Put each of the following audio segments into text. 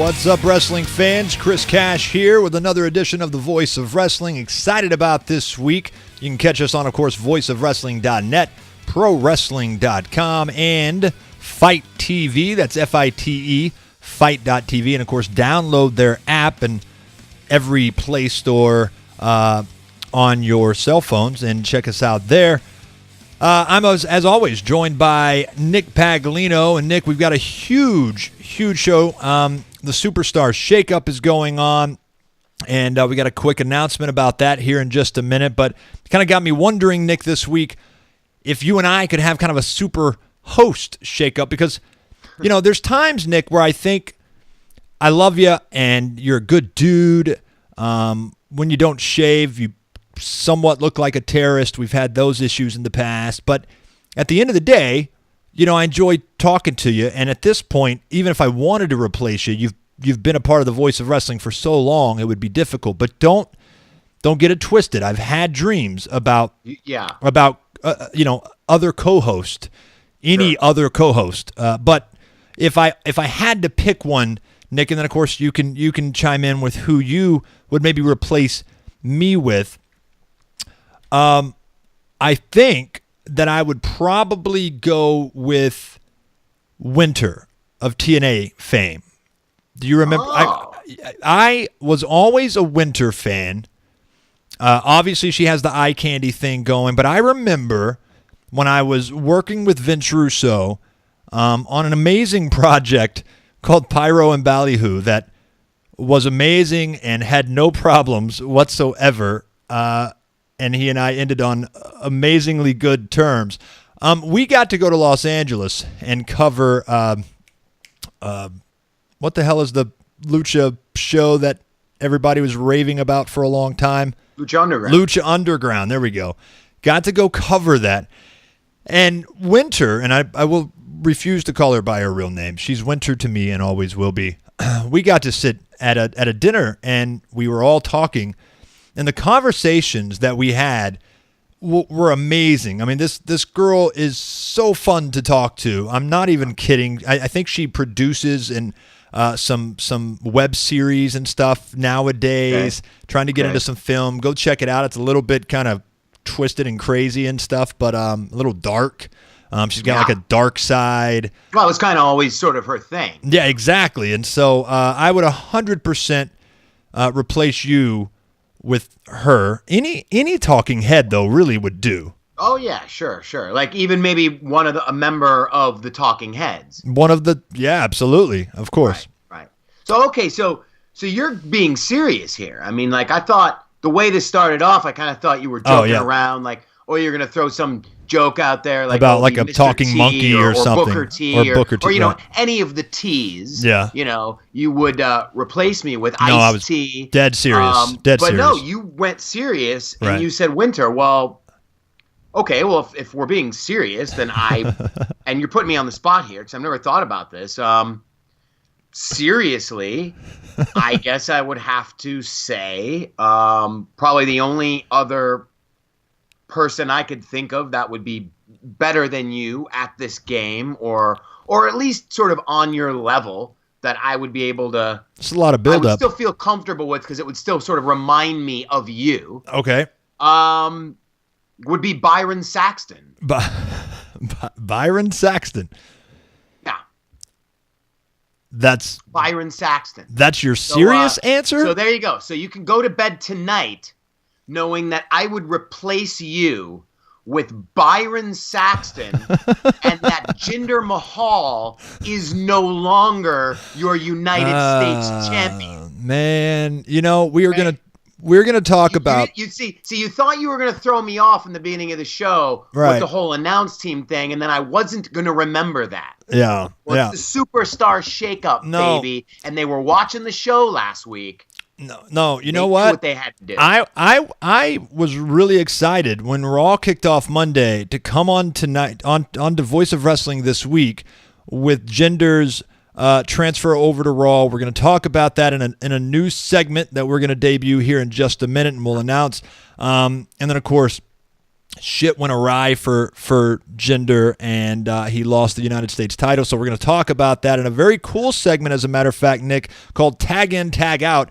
What's up, wrestling fans? Chris Cash here with another edition of the Voice of Wrestling. Excited about this week. You can catch us on, of course, voiceofwrestling.net, prowrestling.com, and Fight TV. That's F-I-T-E, fight.tv. And, of course, download their app and every Play Store on your cell phones and check us out there. I'm, as always, joined by Nick Paglino. And, Nick, we've got a huge show. The Superstar Shakeup is going on, and we got a quick announcement about that here in just a minute. But it kind of got me wondering, Nick, this week, if you and I could have kind of a super host shakeup. Because, you know, there's times, Nick, where I think I love you and you're a good dude. When you don't shave, you somewhat look like a terrorist. We've had those issues in the past. But at the end of the day, you know, I enjoy talking to you. And at this point, even if I wanted to replace you, you've been a part of the Voice of Wrestling for so long, it would be difficult. But don't get it twisted. I've had dreams about other co-host, other co-host. But if I had to pick one, Nick, and then of course you can chime in with who you would maybe replace me with. I think that I would probably go with Winter of TNA fame. Do you remember? Oh. I was always a Winter fan. Obviously, she has the eye candy thing going, but I remember when I was working with Vince Russo on an amazing project called Pyro and Ballyhoo that was amazing and had no problems whatsoever. And he and I ended on amazingly good terms. We got to go to Los Angeles and cover what the hell is the Lucha show that everybody was raving about for a long time? Lucha Underground. Lucha Underground. There we go. Got to go cover that. And Winter, and I will refuse to call her by her real name. She's Winter to me and always will be. We got to sit at a dinner and we were all talking. And the conversations that we had were amazing. I mean, this girl is so fun to talk to. I'm not even kidding. I think she produces in some web series and stuff nowadays, trying to get into some film. Go check it out. It's a little bit kind of twisted and crazy and stuff, but a little dark. She's got like a dark side. Well, it was kind of always sort of her thing. Yeah, exactly. And so I would 100% replace you with her. Any talking head though really would do. Oh yeah, sure. Like even maybe a member of the Talking Heads. Absolutely, of course. Right. So okay, so you're being serious here. I mean, like I thought the way this started off, I kind of thought you were joking around, like, oh, you're gonna throw some joke out there, like about like a Mr. talking T monkey or something, Booker T, or you know any of the T's. Yeah. You know, you would replace me with Ice T. Dead serious. But no, you went serious and you said Winter. Well, okay. Well, if we're being serious, then and you're putting me on the spot here because I've never thought about this. Seriously, I guess I would have to say probably the only other person I could think of that would be better than you at this game or at least sort of on your level that I would be able to. It's a lot of build up. Still feel comfortable with because it would still sort of remind me of you. Okay. Would be Byron Saxton. Byron Saxton. Yeah. That's Byron Saxton. That's your serious answer? So there you go. So you can go to bed tonight knowing that I would replace you with Byron Saxton and that Jinder Mahal is no longer your United States champion. Man, you know, we're gonna talk about. You thought you were gonna throw me off in the beginning of the show with the whole announce team thing, and then I wasn't gonna remember that. Yeah, It's the Superstar Shakeup, baby, and they were watching the show last week. No, you know what they had to do. I was really excited when Raw kicked off Monday to come on tonight on the Voice of Wrestling this week with Jinder's transfer over to Raw. We're going to talk about that in a new segment that we're going to debut here in just a minute, and we'll announce. And then, of course, shit went awry for Jinder, and he lost the United States title. So we're going to talk about that in a very cool segment, as a matter of fact, Nick, called Tag In, Tag Out,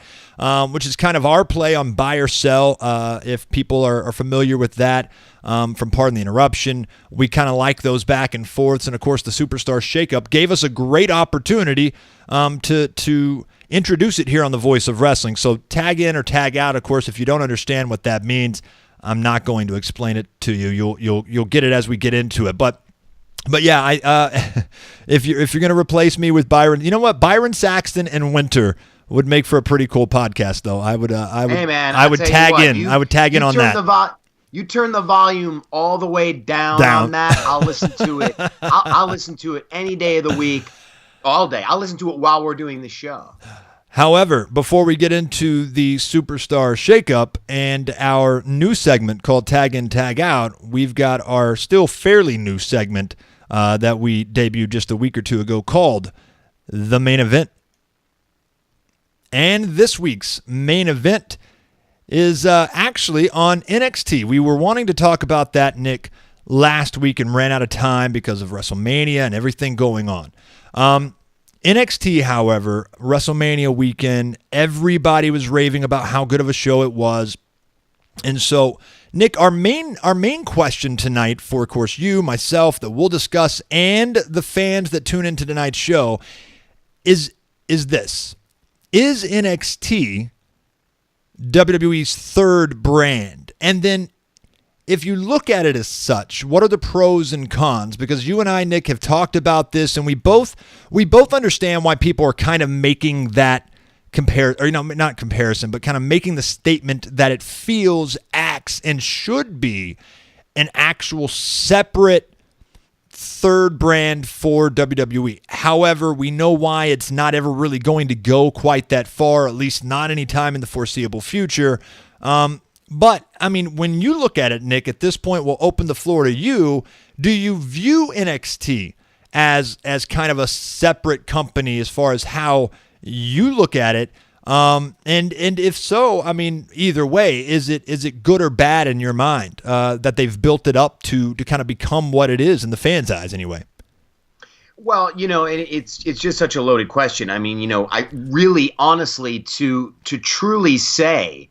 which is kind of our play on buy or sell. If people are familiar with that from Pardon the Interruption, we kind of like those back and forths. And, of course, the Superstar Shakeup gave us a great opportunity to introduce it here on the Voice of Wrestling. So tag in or tag out, of course, if you don't understand what that means, I'm not going to explain it to you. You'll get it as we get into it. But yeah, if you're going to replace me with Byron, you know what? Byron Saxton and Winter would make for a pretty cool podcast, though. I would tag in. I would tag in on that. You turn the volume all the way down. On that. I'll listen to it. I'll listen to it any day of the week, all day. I'll listen to it while we're doing the show. However, before we get into the Superstar Shakeup and our new segment called Tag In, Tag Out, we've got our still fairly new segment that we debuted just a week or two ago called The Main Event. And this week's main event is actually on NXT. We were wanting to talk about that, Nick, last week and ran out of time because of WrestleMania and everything going on. NXT, however, WrestleMania weekend, everybody was raving about how good of a show it was. And so, Nick, our main question tonight for, of course, you, myself, that we'll discuss, and the fans that tune into tonight's show is this. Is NXT WWE's third brand? And then, if you look at it as such, what are the pros and cons? Because you and I, Nick, have talked about this, and we both understand why people are kind of making that not comparison, but kind of making the statement that it feels, acts, and should be an actual separate third brand for WWE. However, we know why it's not ever really going to go quite that far, at least not anytime in the foreseeable future. But, I mean, when you look at it, Nick, at this point, we'll open the floor to you. Do you view NXT as kind of a separate company as far as how you look at it? And if so, I mean, either way, is it good or bad in your mind that they've built it up to kind of become what it is in the fans' eyes anyway? Well, it's just such a loaded question. I mean, I really honestly to truly say,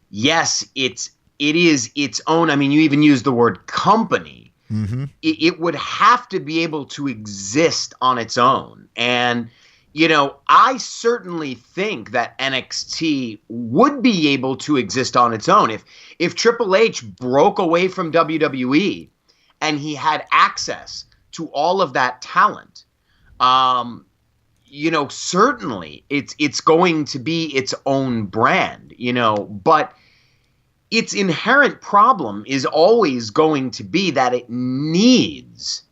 yes, it is its own. I mean, you even use the word company. Mm-hmm. It would have to be able to exist on its own. And, I certainly think that NXT would be able to exist on its own. If Triple H broke away from WWE and he had access to all of that talent, certainly it's going to be its own brand, but its inherent problem is always going to be that it needs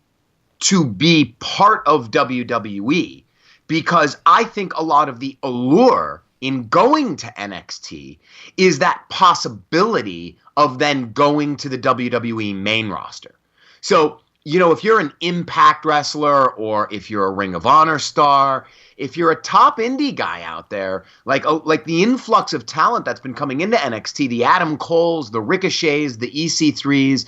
to be part of WWE, because I think a lot of the allure in going to NXT is that possibility of then going to the WWE main roster. So, if you're an Impact wrestler, or if you're a Ring of Honor star, if you're a top indie guy out there, like the influx of talent that's been coming into NXT, the Adam Coles, the Ricochets, the EC3s,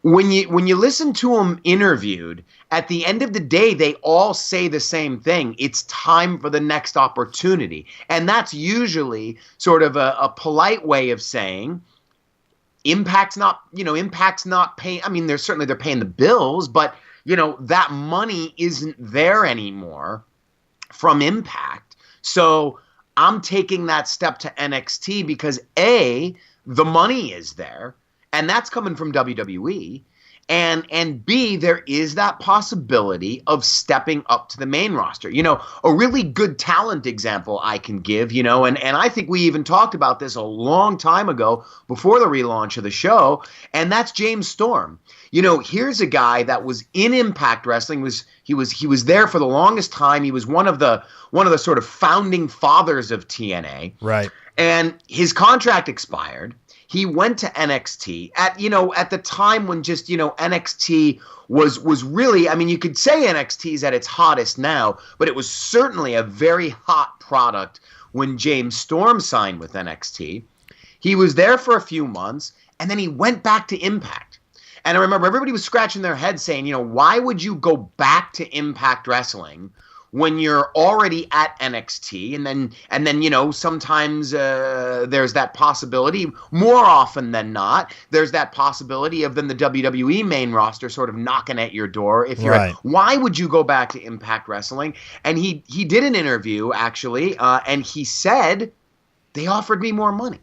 when you listen to them interviewed, at the end of the day, they all say the same thing. It's time for the next opportunity. And that's usually sort of a polite way of saying, Impact's not paying. I mean, they're paying the bills, but that money isn't there anymore from Impact. So I'm taking that step to NXT because A, the money is there, and that's coming from WWE. And B, there is that possibility of stepping up to the main roster. A really good talent example I can give, and I think we even talked about this a long time ago before the relaunch of the show, and that's James Storm. Here's a guy that was in Impact Wrestling. He was there for the longest time. He was one of the sort of founding fathers of TNA. Right. And his contract expired. He went to NXT at the time when just, NXT was really, I mean, you could say NXT is at its hottest now, but it was certainly a very hot product when James Storm signed with NXT. He was there for a few months, and then he went back to Impact. And I remember everybody was scratching their head saying, why would you go back to Impact Wrestling when you're already at NXT? And then sometimes there's that possibility, more often than not, there's that possibility of then the WWE main roster sort of knocking at your door. If you're why would you go back to Impact Wrestling? And he did an interview, actually, and he said, they offered me more money.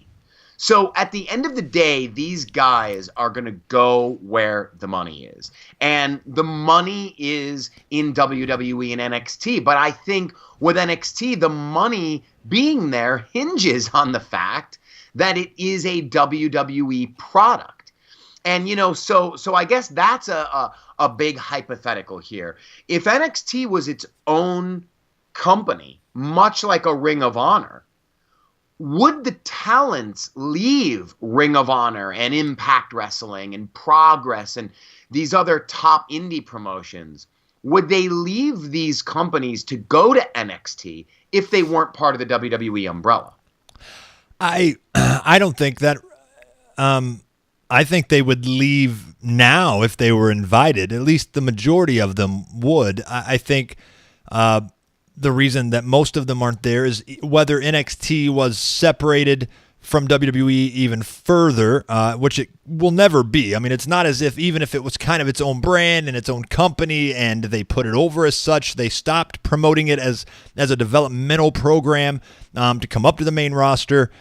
So at the end of the day, these guys are going to go where the money is. And the money is in WWE and NXT. But I think with NXT, the money being there hinges on the fact that it is a WWE product. And, so I guess that's a big hypothetical here. If NXT was its own company, much like a Ring of Honor, would the talents leave Ring of Honor and Impact Wrestling and Progress and these other top indie promotions? Would they leave these companies to go to NXT if they weren't part of the WWE umbrella? I don't think that. I think they would leave now if they were invited. At least the majority of them would. I think the reason that most of them aren't there is whether NXT was separated from WWE even further, which it will never be. I mean, it's not as if even if it was kind of its own brand and its own company and they put it over as such, they stopped promoting it as a developmental program to come up to the main roster.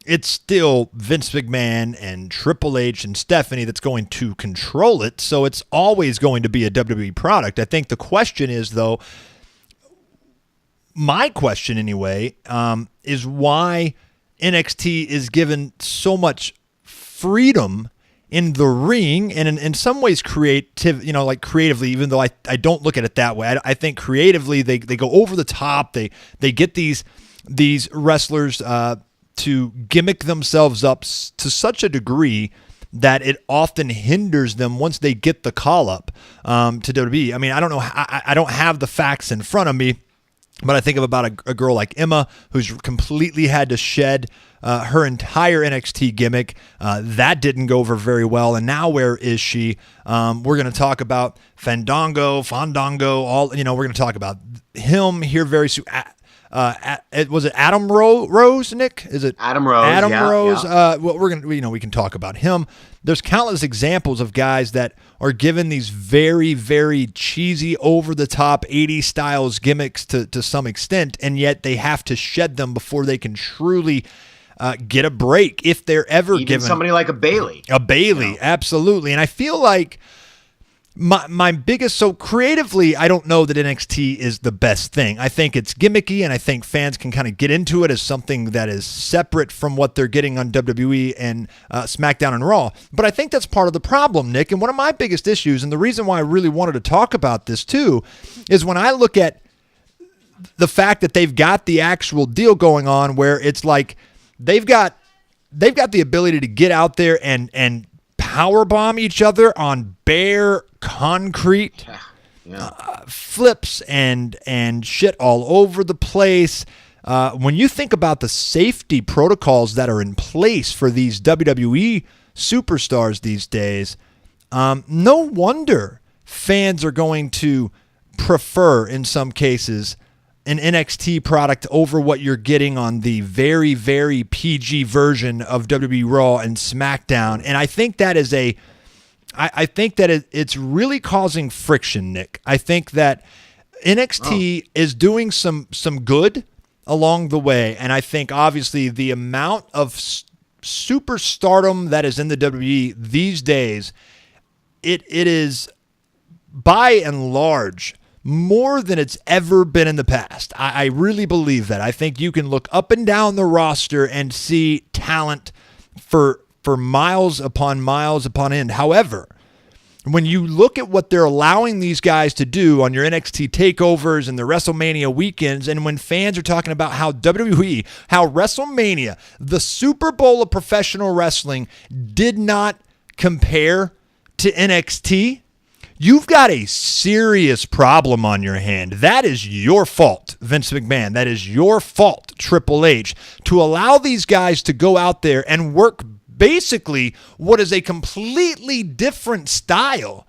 It's still Vince McMahon and Triple H and Stephanie that's going to control it, so it's always going to be a WWE product. I think the question is, though, my question anyway, is why NXT is given so much freedom in the ring and in some ways creatively, even though I don't look at it that way. I think creatively they go over the top. They get these wrestlers to gimmick themselves up to such a degree that it often hinders them once they get the call up to WWE. I mean, I don't know. I don't have the facts in front of me. But I think about a girl like Emma who's completely had to shed her entire NXT gimmick. That didn't go over very well. And now where is she? We're going to talk about Fandango, all, we're going to talk about him here very soon. Was it Adam Rose, Nick? Is it Adam Rose? Adam Rose. Yeah. Well, we're gonna, we can talk about him. There's countless examples of guys that are given these very, very cheesy, over-the-top 80s styles gimmicks to some extent, and yet they have to shed them before they can truly get a break if they're ever Even given somebody like a Bayley. Absolutely. And I feel like my biggest, so creatively, I don't know that NXT is the best thing. I think it's gimmicky, and I think fans can kind of get into it as something that is separate from what they're getting on WWE and SmackDown and Raw. But I think that's part of the problem, Nick. And one of my biggest issues, and the reason why I really wanted to talk about this too, is when I look at the fact that they've got the actual deal going on where it's like they've got the ability to get out there and power bomb each other on bare concrete, flips and shit all over the place. When you think about the safety protocols that are in place for these WWE superstars these days, no wonder fans are going to prefer, in some cases, an NXT product over what you're getting on the very, very PG version of WWE Raw and SmackDown. And I think that is it's really causing friction, Nick. I think that NXT is doing some good along the way, and I think obviously the amount of superstardom that is in the WWE these days, it is by and large more than it's ever been in the past. I really believe that. I think you can look up and down the roster and see talent for miles upon end. However, when you look at what they're allowing these guys to do on your NXT takeovers and the WrestleMania weekends, and when fans are talking about how WWE, how WrestleMania, the Super Bowl of professional wrestling, did not compare to NXT, you've got a serious problem on your hand. That is your fault, Vince McMahon. That is your fault, Triple H, to allow these guys to go out there and work basically what is a completely different style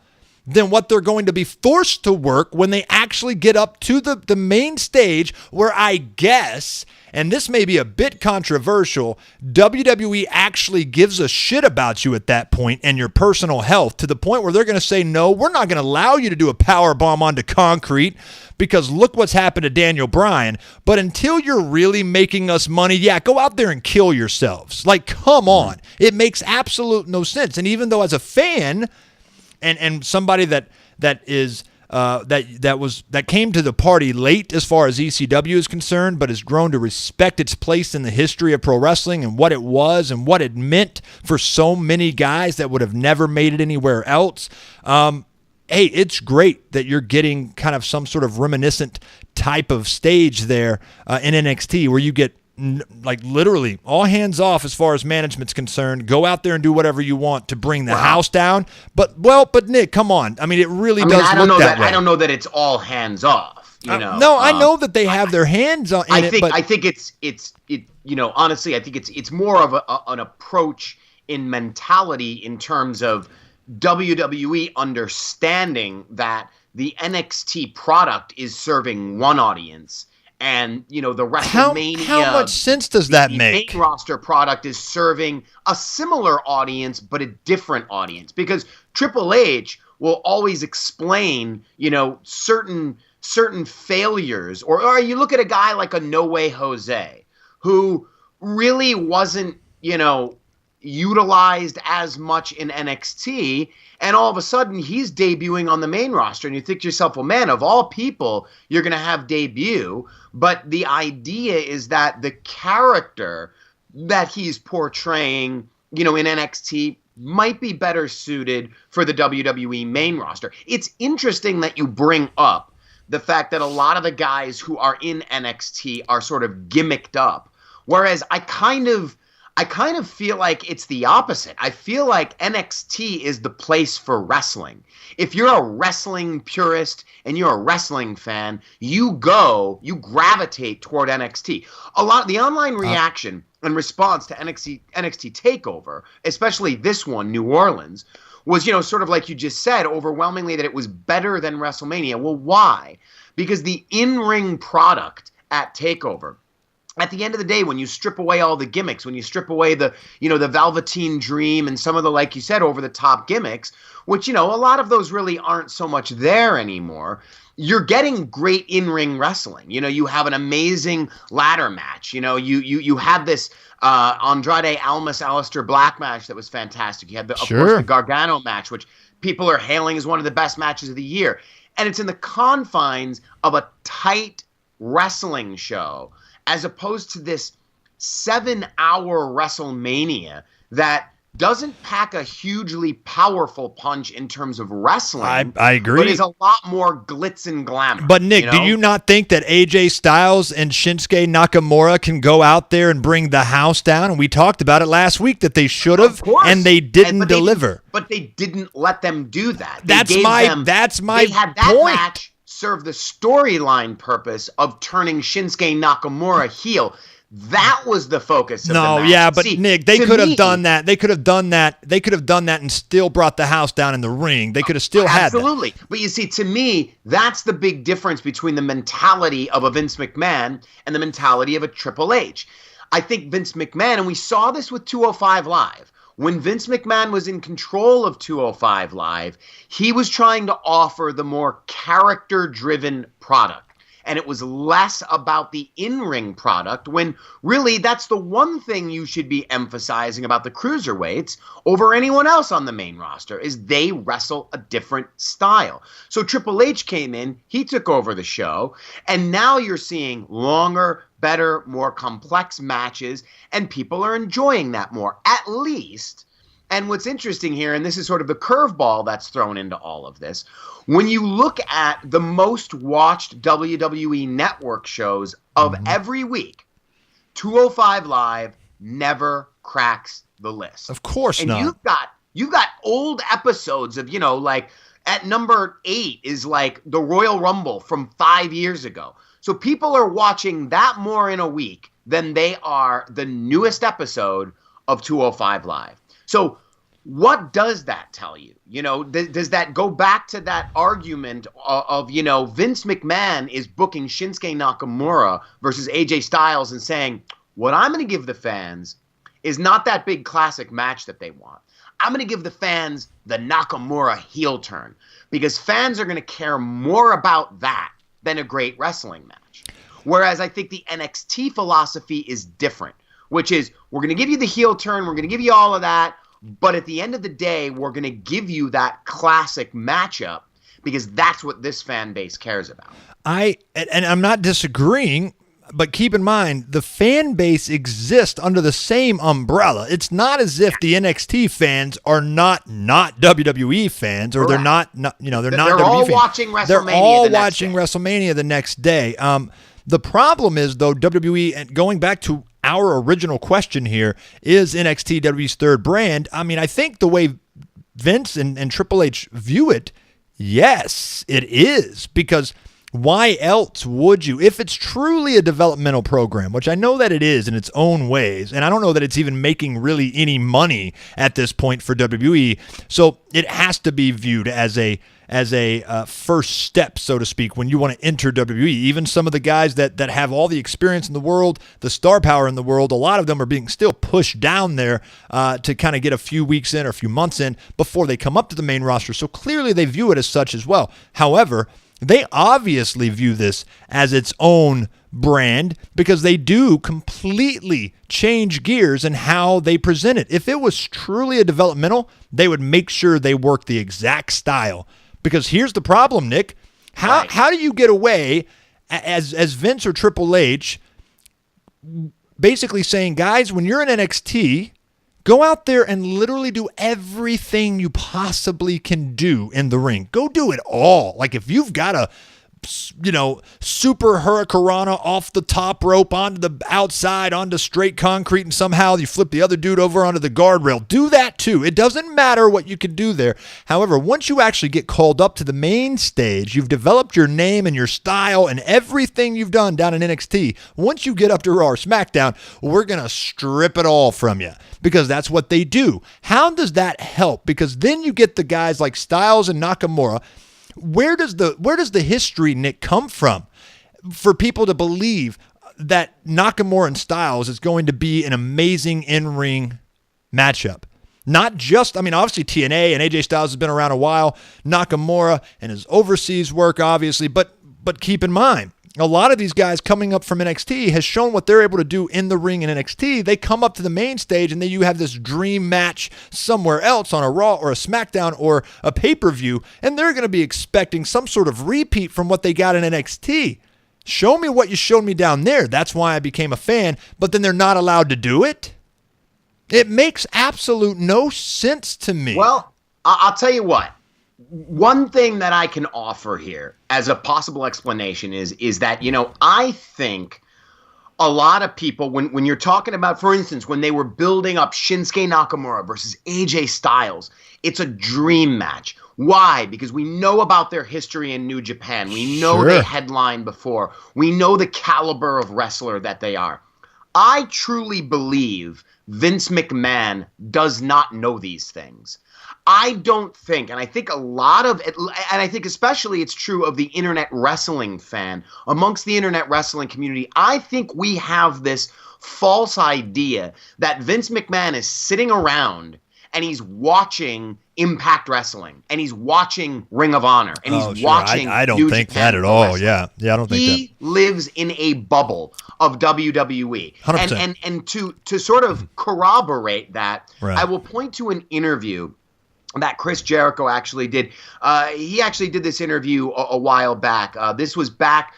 than what they're going to be forced to work when they actually get up to the main stage, where I guess, and this may be a bit controversial, WWE actually gives a shit about you at that point and your personal health, to the point where they're going to say, no, we're not going to allow you to do a power bomb onto concrete because look what's happened to Daniel Bryan. But until you're really making us money, yeah, go out there and kill yourselves. Like, come on. It makes absolute no sense. And even though as a fan, and somebody that came to the party late as far as ECW is concerned, but has grown to respect its place in the history of pro wrestling and what it was and what it meant for so many guys that would have never made it anywhere else. Hey, it's great that you're getting kind of some sort of reminiscent type of stage there in NXT, where you get like literally all hands off as far as management's concerned. Go out there and do whatever you want to bring the house down. But Nick, come on. I mean, it really does look that way. I don't know that it's all hands off. You know. No, I know that they have their hands on. I think it's honestly, I think it's more of an approach in mentality in terms of WWE understanding that the NXT product is serving one audience. And, the WrestleMania... How much sense does that make? The main roster product is serving a similar audience, but a different audience. Because Triple H will always explain, certain failures. Or you look at a guy like a No Way Jose, who really wasn't, utilized as much in NXT, and all of a sudden he's debuting on the main roster, and you think to yourself, well, man, of all people you're going to have debut, but the idea is that the character that he's portraying, in NXT might be better suited for the WWE main roster. It's interesting that you bring up the fact that a lot of the guys who are in NXT are sort of gimmicked up, whereas I kind of feel like it's the opposite. I feel like NXT is the place for wrestling. If you're a wrestling purist and you're a wrestling fan, you gravitate toward NXT. A lot of the online reaction and response to NXT TakeOver, especially this one, New Orleans, was, sort of like you just said, overwhelmingly that it was better than WrestleMania. Well, why? Because the in-ring product at TakeOver, at the end of the day, when you strip away all the gimmicks, when you strip away the Velveteen Dream and some of the, like you said, over-the-top gimmicks, which, a lot of those really aren't so much there anymore, you're getting great in-ring wrestling. You have an amazing ladder match. You had this Andrade Almas Aleister Black match that was fantastic. You had, of course, the Gargano match, which people are hailing as one of the best matches of the year. And it's in the confines of a tight wrestling show, as opposed to this 7-hour WrestleMania that doesn't pack a hugely powerful punch in terms of wrestling. I agree. But is a lot more glitz and glamour. But Nick, do you not think that AJ Styles and Shinsuke Nakamura can go out there and bring the house down? And we talked about it last week that they should have, and they didn't deliver. But they didn't let them do that. That's my point. They had that match serve the storyline purpose of turning Shinsuke Nakamura heel. That was the focus of the match. Yeah, but see, Nick, they could have done that. They could have done that. They could have done that and still brought the house down in the ring. They could have still had that. Absolutely. But you see, to me, that's the big difference between the mentality of a Vince McMahon and the mentality of a Triple H. I think Vince McMahon, and we saw this with 205 Live, when Vince McMahon was in control of 205 Live, he was trying to offer the more character-driven product. And it was less about the in-ring product, when really that's the one thing you should be emphasizing about the cruiserweights over anyone else on the main roster, is they wrestle a different style. So Triple H came in, he took over the show, and now you're seeing longer, better, more complex matches, and people are enjoying that more, at least. And what's interesting here, and this is sort of the curveball that's thrown into all of this, when you look at the most watched WWE Network shows of every week, 205 Live never cracks the list. Of course not. And you've got old episodes of, like at number 8 is like the Royal Rumble from 5 years ago. So people are watching that more in a week than they are the newest episode of 205 Live. So what does that tell you? You know, does that go back to that argument of, you know, Vince McMahon is booking Shinsuke Nakamura versus AJ Styles and saying, what I'm going to give the fans is not that big classic match that they want. I'm going to give the fans the Nakamura heel turn, because fans are going to care more about that than a great wrestling match. Whereas I think the NXT philosophy is different, which is we're going to give you the heel turn, we're going to give you all of that, but at the end of the day, we're going to give you that classic matchup because that's what this fan base cares about. And I'm not disagreeing, but keep in mind, the fan base exists under the same umbrella. It's not as if the NXT fans are not WWE fans, or they're not you know, they're not WWE all fans. Watching WrestleMania. They're all watching WrestleMania the next day. The problem is, though, WWE, and going back to our original question here, is NXT WWE's third brand? I mean, I think the way Vince and Triple H view it, yes, it is, because why else would you? If it's truly a developmental program, which I know that it is in its own ways, and I don't know that it's even making really any money at this point for WWE, so it has to be viewed as a first step, so to speak, when you want to enter WWE. Even some of the guys that have all the experience in the world, the star power in the world, a lot of them are being still pushed down there to kind of get a few weeks in or a few months in before they come up to the main roster. So clearly they view it as such as well. However, they obviously view this as its own brand because they do completely change gears in how they present it. If it was truly a developmental, they would make sure they work the exact style. Because here's the problem, Nick. How do you get away as Vince or Triple H basically saying, guys, when you're in NXT, go out there and literally do everything you possibly can do in the ring. Go do it all. Like if you've got a, you know, super hurricanrana off the top rope onto the outside, onto straight concrete, and somehow you flip the other dude over onto the guardrail, do that too. It doesn't matter what you can do there. However, once you actually get called up to the main stage, you've developed your name and your style and everything you've done down in NXT. Once you get up to Raw or SmackDown, we're going to strip it all from you, because that's what they do. How does that help? Because then you get the guys like Styles and Nakamura. Where does the history, Nick, come from for people to believe that Nakamura and Styles is going to be an amazing in-ring matchup? Not just, I mean, obviously TNA and AJ Styles has been around a while, Nakamura and his overseas work, obviously, but keep in mind, a lot of these guys coming up from NXT has shown what they're able to do in the ring in NXT. They come up to the main stage and then you have this dream match somewhere else on a Raw or a SmackDown or a pay-per-view, and they're going to be expecting some sort of repeat from what they got in NXT. Show me what you showed me down there. That's why I became a fan, but then they're not allowed to do it? It makes absolute no sense to me. Well, I'll tell you what. One thing that I can offer here as a possible explanation is that, you know, I think a lot of people, when you're talking about, for instance, when they were building up Shinsuke Nakamura versus AJ Styles, it's a dream match. Why? Because we know about their history in New Japan. We know they headlined before. We know the caliber of wrestler that they are. I truly believe Vince McMahon does not know these things. I don't think, and I think a lot of it, and I think especially it's true of the internet wrestling fan, amongst the internet wrestling community, I think we have this false idea that Vince McMahon is sitting around and he's watching Impact Wrestling, and he's watching Ring of Honor, and he's watching I don't New think Japan that at all. Wrestling. Yeah, I don't think that. He lives in a bubble of WWE. 100%. And to sort of corroborate that, Right. I will point to an interview that Chris Jericho actually did. He actually did this interview a while back. This was back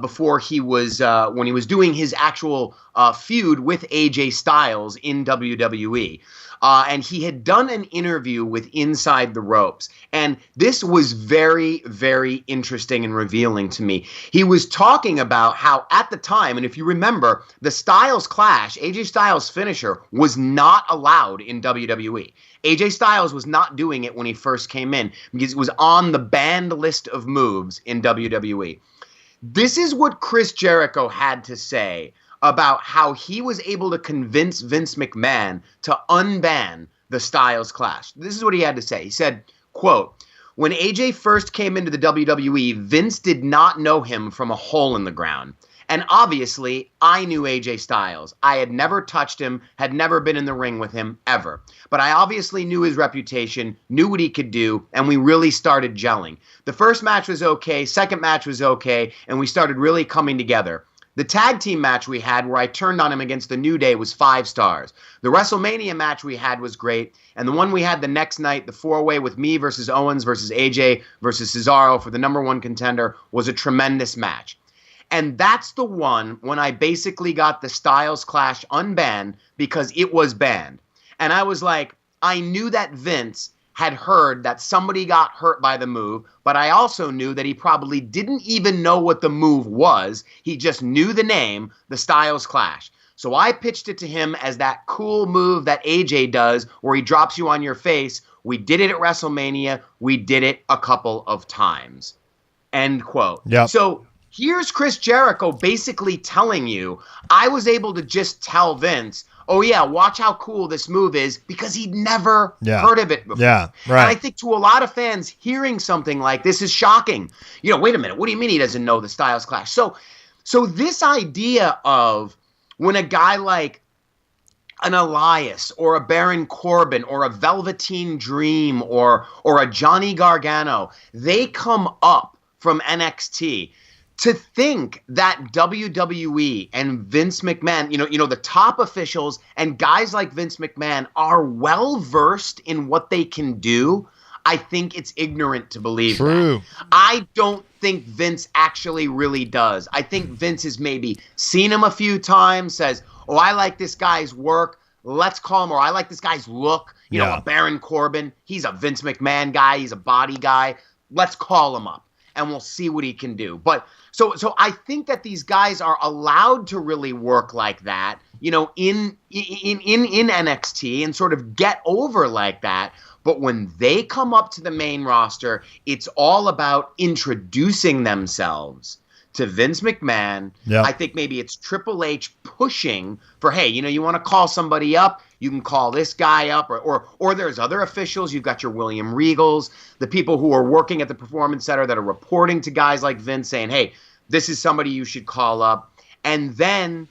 before he was when he was doing his actual feud with AJ Styles in WWE. And he had done an interview with Inside the Ropes. And this was very, very interesting and revealing to me. He was talking about how at the time, and if you remember, the Styles Clash, AJ Styles' finisher, was not allowed in WWE. AJ Styles was not doing it when he first came in because it was on the banned list of moves in WWE. This is what Chris Jericho had to say about how he was able to convince Vince McMahon to unban the Styles Clash. This is what he had to say. He said, quote, "When AJ first came into the WWE, Vince did not know him from a hole in the ground. And obviously, I knew AJ Styles. I had never touched him, had never been in the ring with him, ever. But I obviously knew his reputation, knew what he could do, and we really started gelling. The first match was okay, second match was okay, and we started really coming together. The tag team match we had where I turned on him against the New Day was 5 stars. The WrestleMania match we had was great. And the one we had the next night, the 4-way with me versus Owens versus AJ versus Cesaro for the #1 contender, was a tremendous match. And that's the one when I basically got the Styles Clash unbanned because it was banned. And I was like, I knew that Vince had heard that somebody got hurt by the move, but I also knew that he probably didn't even know what the move was. He just knew the name, the Styles Clash. So I pitched it to him as that cool move that AJ does where he drops you on your face. We did it at WrestleMania. We did it a couple of times." End quote. Yep. So here's Chris Jericho basically telling you, I was able to just tell Vince, oh yeah, watch how cool this move is, because he'd never heard of it before. Yeah, right. And I think to a lot of fans, hearing something like this is shocking. You know, wait a minute, what do you mean he doesn't know the Styles Clash? So this idea of when a guy like an Elias or a Baron Corbin or a Velveteen Dream or a Johnny Gargano, they come up from NXT, to think that WWE and Vince McMahon, you know, the top officials and guys like Vince McMahon are well versed in what they can do, I think it's ignorant to believe that. I don't think Vince actually really does. I think Vince has maybe seen him a few times, says, oh, I like this guy's work, let's call him, or I like this guy's look. You know, a Baron Corbin, he's a Vince McMahon guy, he's a body guy, let's call him up and we'll see what he can do. But so I think that these guys are allowed to really work like that, you know, in NXT and sort of get over like that. But when they come up to the main roster, it's all about introducing themselves to Vince McMahon. Yep. I think maybe it's Triple H pushing for, hey, you know, you want to call somebody up, you can call this guy up, or there's other officials. You've got your William Regals, the people who are working at the Performance Center that are reporting to guys like Vince saying, hey, this is somebody you should call up. And then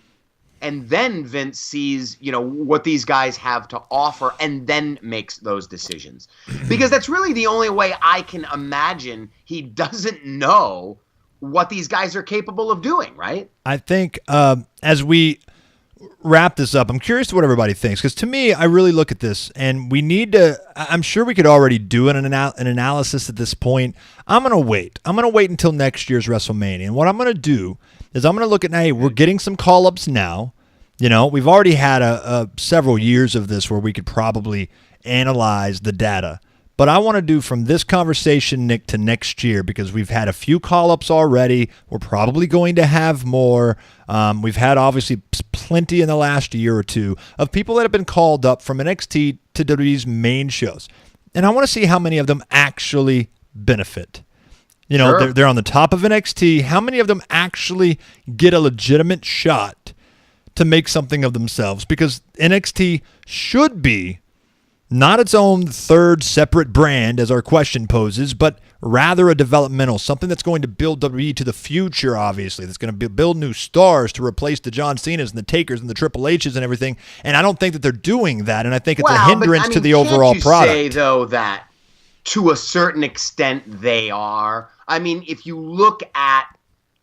Vince sees, you know, what these guys have to offer and then makes those decisions. Because that's really the only way I can imagine he doesn't know what these guys are capable of doing, right? I think as we wrap this up, I'm curious to what everybody thinks, because to me, I really look at this and we need to, I'm sure we could already do an analysis at this point. I'm going to wait. I'm going to wait until next year's WrestleMania. And what I'm going to do is I'm going to look at, hey, we're getting some call-ups now. You know, we've already had several years of this where we could probably analyze the data. But I want to do from this conversation, Nick, to next year, because we've had a few call-ups already. We're probably going to have more. We've had, obviously, plenty in the last year or two of people that have been called up from NXT to WWE's main shows. And I want to see how many of them actually benefit. You know, Sure. they're on the top of NXT. How many of them actually get a legitimate shot to make something of themselves? Because NXT should be not its own third separate brand, as our question poses, but rather a developmental, something that's going to build WWE to the future, obviously, that's going to build new stars to replace the John Cenas and the Takers and the Triple H's and everything. And I don't think that they're doing that, and I think it's a hindrance to the overall product. Can't you say, though, that to a certain extent they are? I mean, if you look at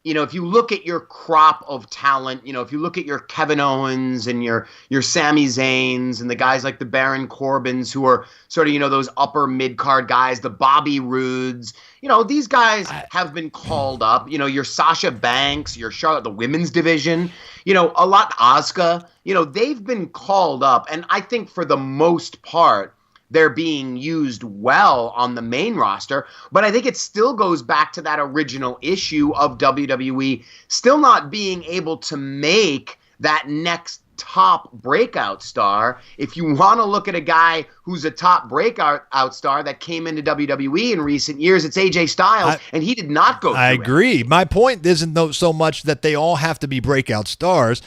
your crop of talent, you know, if you look at your Kevin Owens and your Sami Zayns and the guys like the Baron Corbins who are sort of, you know, those upper mid-card guys, the Bobby Roodes, you know, these guys have been called up. You know, your Sasha Banks, your Charlotte, the women's division, you know, a lot, Asuka, you know, they've been called up. And I think for the most part, they're being used well on the main roster, but I think it still goes back to that original issue of WWE still not being able to make that next top breakout star. If you want to look at a guy who's a top breakout star that came into WWE in recent years, it's AJ Styles, and he did not go through I agree. My point isn't so much that they all have to be breakout stars,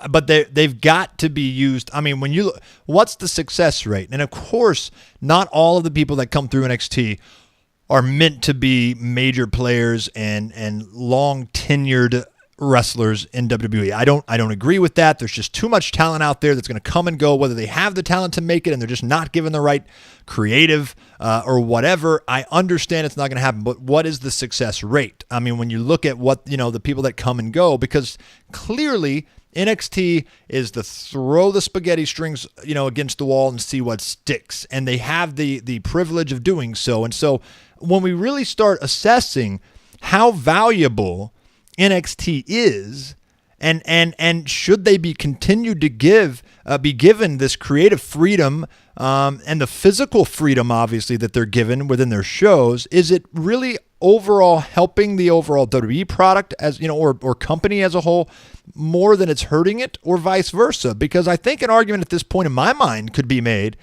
but they've got to be used. I mean, when you look, what's the success rate? And of course, not all of the people that come through NXT are meant to be major players and long tenured wrestlers in WWE. I don't agree with that. There's just too much talent out there that's going to come and go, whether they have the talent to make it and they're just not given the right creative or whatever. I understand it's not going to happen, but what is the success rate? I mean, when you look at what, the people that come and go, because clearly NXT is to throw the spaghetti strings, against the wall and see what sticks. And they have the privilege of doing so. And so when we really start assessing how valuable NXT is, and should they be continued to be given this creative freedom and the physical freedom, obviously, that they're given within their shows, is it really overall helping the overall WWE product as or company as a whole more than it's hurting it, or vice versa? Because I think an argument at this point in my mind could be made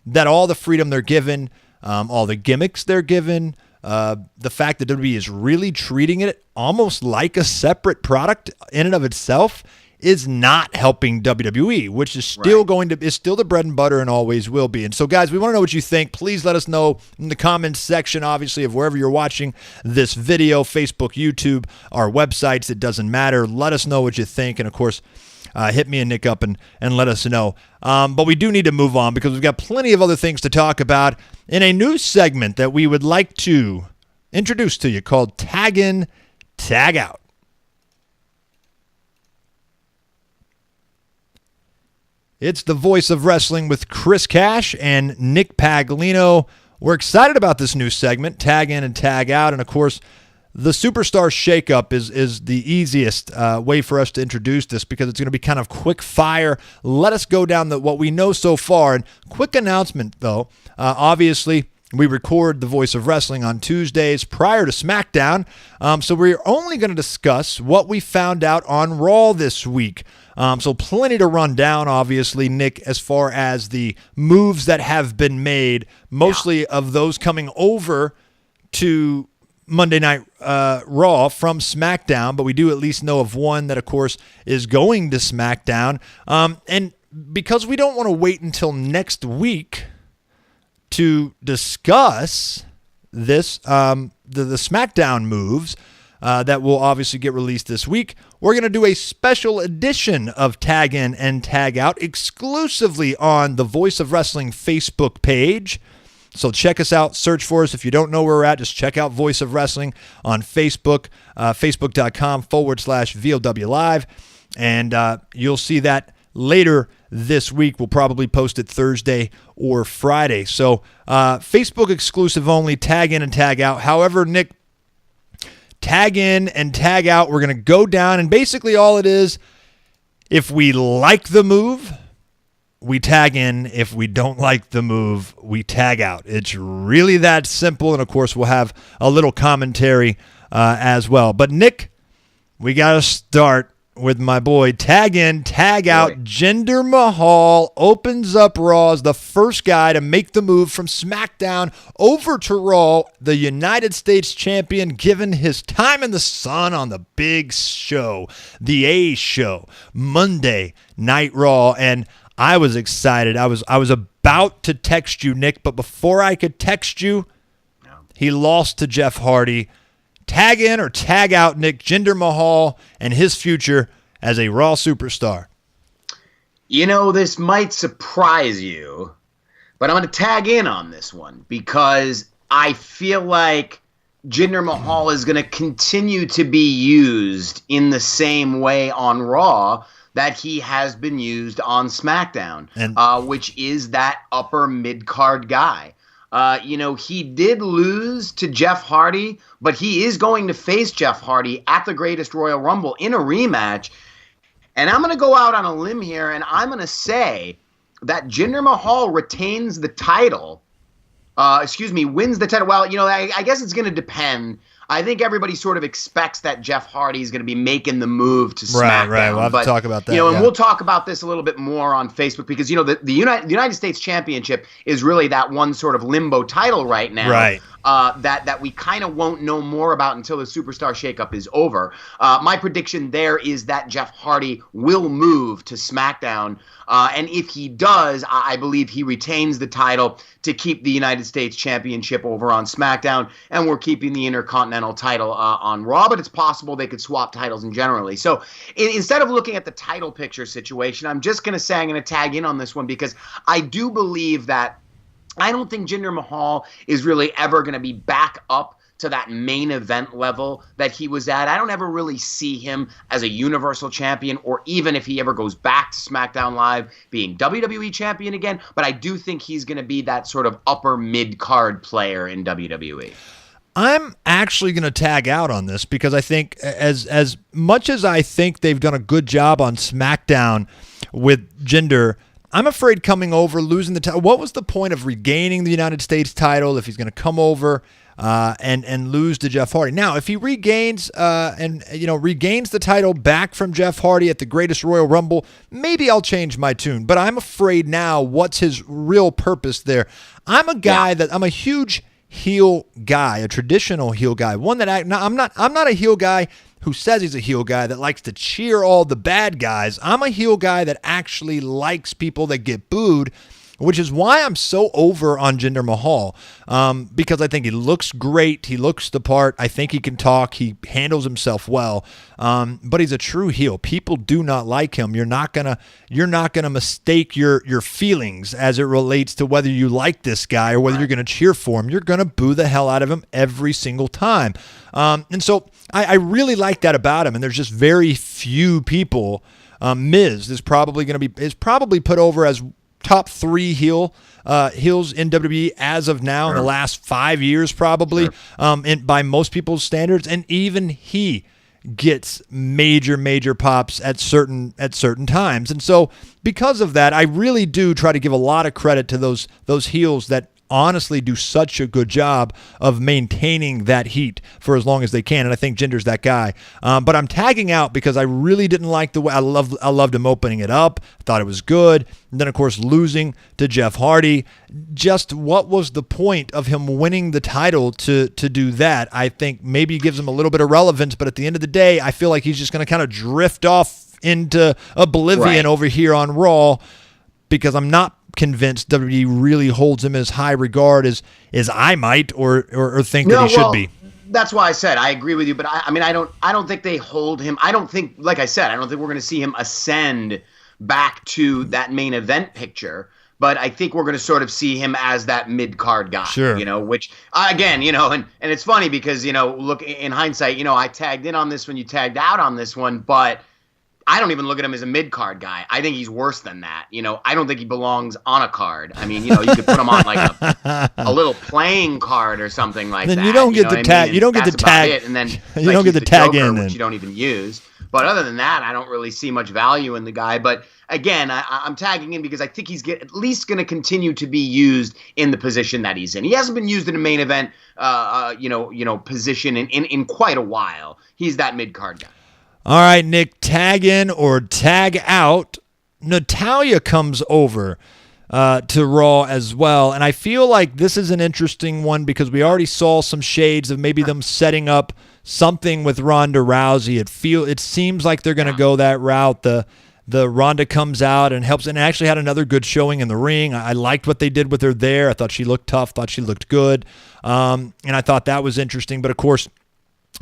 that all the freedom they're given, all the gimmicks they're given, the fact that WWE is really treating it almost like a separate product in and of itself is not helping WWE, which is still is still the bread and butter and always will be. And so, guys, we want to know what you think. Please let us know in the comments section, obviously, of wherever you're watching this video, Facebook, YouTube, our websites. It doesn't matter. Let us know what you think. And, of course, hit me and Nick up and let us know. But we do need to move on because we've got plenty of other things to talk about in a new segment that we would like to introduce to you called Tag In, Tag Out. It's the Voice of Wrestling with Chris Cash and Nick Paglino. We're excited about this new segment, Tag In and Tag Out. And, of course, the Superstar Shakeup is the easiest way for us to introduce this because it's going to be kind of quick fire. Let us go down what we know so far. And quick announcement, though. Obviously, we record the Voice of Wrestling on Tuesdays prior to SmackDown. So we're only going to discuss what we found out on Raw this week. So plenty to run down, obviously, Nick, as far as the moves that have been made, mostly of those coming over to Monday Night Raw from SmackDown, but we do at least know of one that, of course, is going to SmackDown. And because we don't want to wait until next week to discuss this, the SmackDown moves that will obviously get released this week, we're going to do a special edition of Tag In and Tag Out exclusively on the Voice of Wrestling Facebook page. So check us out. Search for us. If you don't know where we're at, just check out Voice of Wrestling on Facebook, facebook.com/VOW Live. And you'll see that later this week. We'll probably post it Thursday or Friday. So Facebook exclusive only, Tag In and Tag Out. However, Nick, Tag In and Tag Out, we're going to go down. And basically all it is, if we like the move, we tag in. If we don't like the move, we tag out. It's really that simple. And, of course, we'll have a little commentary as well. But, Nick, we got to start with my boy. Tag In, Tag Out. Jinder Mahal opens up Raw as the first guy to make the move from SmackDown over to Raw, the United States champion, given his time in the sun on the big show, the A Show, Monday Night Raw. And I was excited. I was about to text you, Nick, but before I could text you, he lost to Jeff Hardy. Tag in or tag out, Nick, Jinder Mahal and his future as a Raw superstar? This might surprise you, but I'm going to tag in on this one because I feel like Jinder Mahal is going to continue to be used in the same way on Raw that he has been used on SmackDown, which is that upper mid-card guy. He did lose to Jeff Hardy, but he is going to face Jeff Hardy at the Greatest Royal Rumble in a rematch. And I'm going to go out on a limb here, and I'm going to say that Jinder Mahal retains the title. Wins the title. Well, I guess it's going to depend I think everybody sort of expects that Jeff Hardy is going to be making the move to SmackDown. Right. We'll have to talk about that. And we'll talk about this a little bit more on Facebook because, the United States Championship is really that one sort of limbo title right now. Right. That we kind of won't know more about until the Superstar Shakeup is over. My prediction there is that Jeff Hardy will move to SmackDown. And if he does, I believe he retains the title to keep the United States Championship over on SmackDown, and we're keeping the Intercontinental title on Raw, but it's possible they could swap titles in generally. So instead of looking at the title picture situation, I'm just going to say I'm going to tag in on this one because I do believe that I don't think Jinder Mahal is really ever going to be back up to that main event level that he was at. I don't ever really see him as a Universal Champion, or even if he ever goes back to SmackDown Live being WWE Champion again, but I do think he's going to be that sort of upper mid-card player in WWE. I'm actually going to tag out on this because I think as much as I think they've done a good job on SmackDown with Jinder, I'm afraid coming over, losing the title. What was the point of regaining the United States title if he's going to come over and lose to Jeff Hardy? Now, if he regains regains the title back from Jeff Hardy at the Greatest Royal Rumble, maybe I'll change my tune. But I'm afraid now, what's his real purpose there? I'm a guy that I'm a huge heel guy, a traditional heel guy. One that I'm not a heel guy who says he's a heel guy that likes to cheer all the bad guys. I'm a heel guy that actually likes people that get booed, which is why I'm so over on Jinder Mahal, because I think he looks great. He looks the part. I think he can talk. He handles himself well, but he's a true heel. People do not like him. You're not gonna mistake your feelings as it relates to whether you like this guy or whether you're gonna cheer for him. You're gonna boo the hell out of him every single time, and so I really like that about him. And there's just very few people. Miz is probably put over as top 3 heels in WWE as of now in the last 5 years, probably, by most people's standards, and even he gets major pops at certain times. And so because of that, I really do try to give a lot of credit to those heels that honestly do such a good job of maintaining that heat for as long as they can, and I think Jinder's that guy. But I'm tagging out because I really didn't like the way I loved him opening it up. I thought it was good, and then of course losing to Jeff Hardy. Just what was the point of him winning the title to do that? I think maybe gives him a little bit of relevance, but at the end of the day, I feel like he's just going to kind of drift off into oblivion over here on Raw, because I'm not convinced WWE really holds him as high regard as I might or think that he should be. That's why I said I agree with you, but I don't think they hold him. I don't think, like I said, I don't think we're going to see him ascend back to that main event picture. But I think we're going to sort of see him as that mid-card guy, sure. Which, again, and it's funny because, look, in hindsight, I tagged in on this one, you tagged out on this one, but I don't even look at him as a mid-card guy. I think he's worse than that. I don't think he belongs on a card. I mean, you could put him on like a little playing card or something like that. Then you don't get the tag. You don't get the tag. And then you don't get the tag in, which you don't even use. But other than that, I don't really see much value in the guy. But again, I'm tagging in because I think he's at least going to continue to be used in the position that he's in. He hasn't been used in a main event, position in quite a while. He's that mid-card guy. All right, Nick, tag in or tag out. Natalya comes over to Raw as well, and I feel like this is an interesting one because we already saw some shades of maybe them setting up something with Ronda Rousey. It seems like they're going to go that route. The Ronda comes out and helps, and actually had another good showing in the ring. I liked what they did with her there. I thought she looked tough, thought she looked good, and I thought that was interesting. But of course,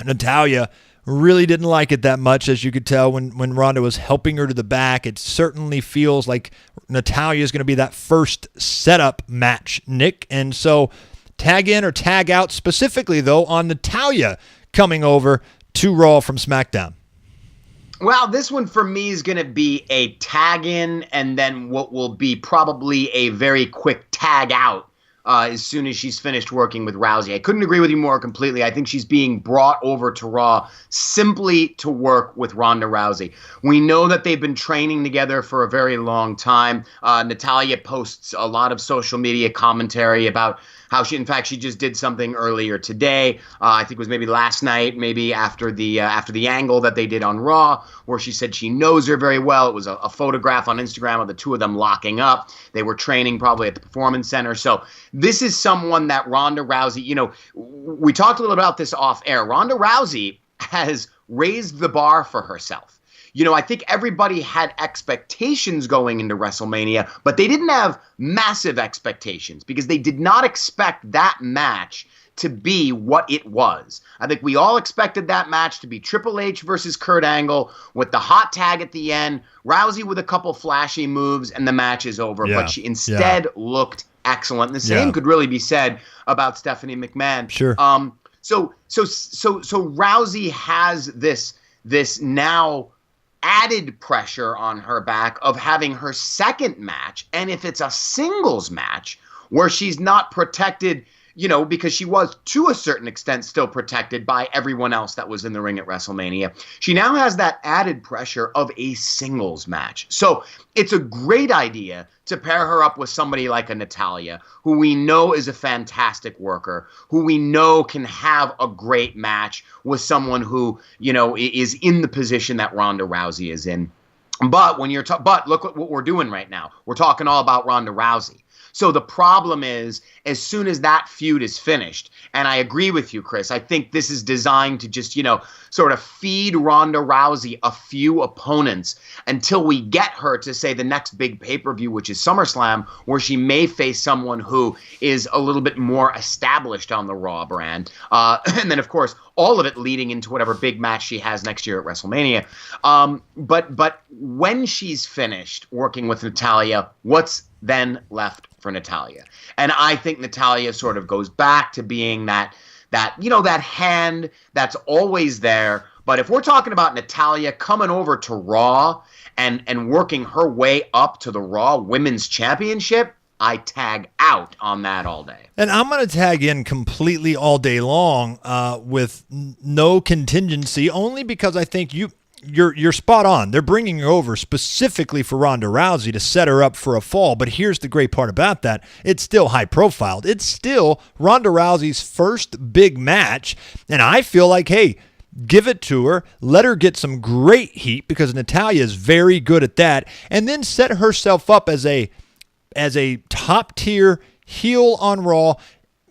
Natalya really didn't like it that much, as you could tell when Ronda was helping her to the back. It certainly feels like Natalya is going to be that first setup match, Nick. And so tag in or tag out specifically, though, on Natalya coming over to Raw from SmackDown. Well, this one for me is going to be a tag in and then what will be probably a very quick tag out as soon as she's finished working with Rousey. I couldn't agree with you more completely. I think she's being brought over to Raw simply to work with Ronda Rousey. We know that they've been training together for a very long time. Natalya posts a lot of social media commentary about how she just did something earlier today. I think it was maybe last night, maybe after the angle that they did on Raw, where she said she knows her very well. It was a photograph on Instagram of the two of them locking up. They were training probably at the Performance Center. So this is someone that Ronda Rousey, we talked a little about this off air. Ronda Rousey has raised the bar for herself. I think everybody had expectations going into WrestleMania, but they didn't have massive expectations because they did not expect that match to be what it was. I think we all expected that match to be Triple H versus Kurt Angle with the hot tag at the end, Rousey with a couple flashy moves, and the match is over. Yeah, but she instead looked excellent. And the same could really be said about Stephanie McMahon. Sure. So Rousey has this now added pressure on her back of having her second match, and if it's a singles match where she's not protected, because she was to a certain extent still protected by everyone else that was in the ring at WrestleMania, she now has that added pressure of a singles match. So it's a great idea to pair her up with somebody like a Natalya, who we know is a fantastic worker, who we know can have a great match with someone who, is in the position that Ronda Rousey is in. But but look what we're doing right now. We're talking all about Ronda Rousey. So the problem is, as soon as that feud is finished, and I agree with you, Chris, I think this is designed to just, sort of feed Ronda Rousey a few opponents until we get her to, say, the next big pay-per-view, which is SummerSlam, where she may face someone who is a little bit more established on the Raw brand. And then, of course, all of it leading into whatever big match she has next year at WrestleMania. But when she's finished working with Natalya, what's then left for Natalya? And I think Natalya sort of goes back to being that hand that's always there. But if we're talking about Natalya coming over to Raw and working her way up to the Raw Women's Championship, I tag out on that all day. And I'm going to tag in completely all day long with no contingency, only because I think you're spot on. They're bringing her over specifically for Ronda Rousey to set her up for a fall. But here's the great part about that. It's still high profiled. It's still Ronda Rousey's first big match. And I feel like, hey, give it to her. Let her get some great heat because Natalya is very good at that. And then set herself up as a top tier heel on Raw.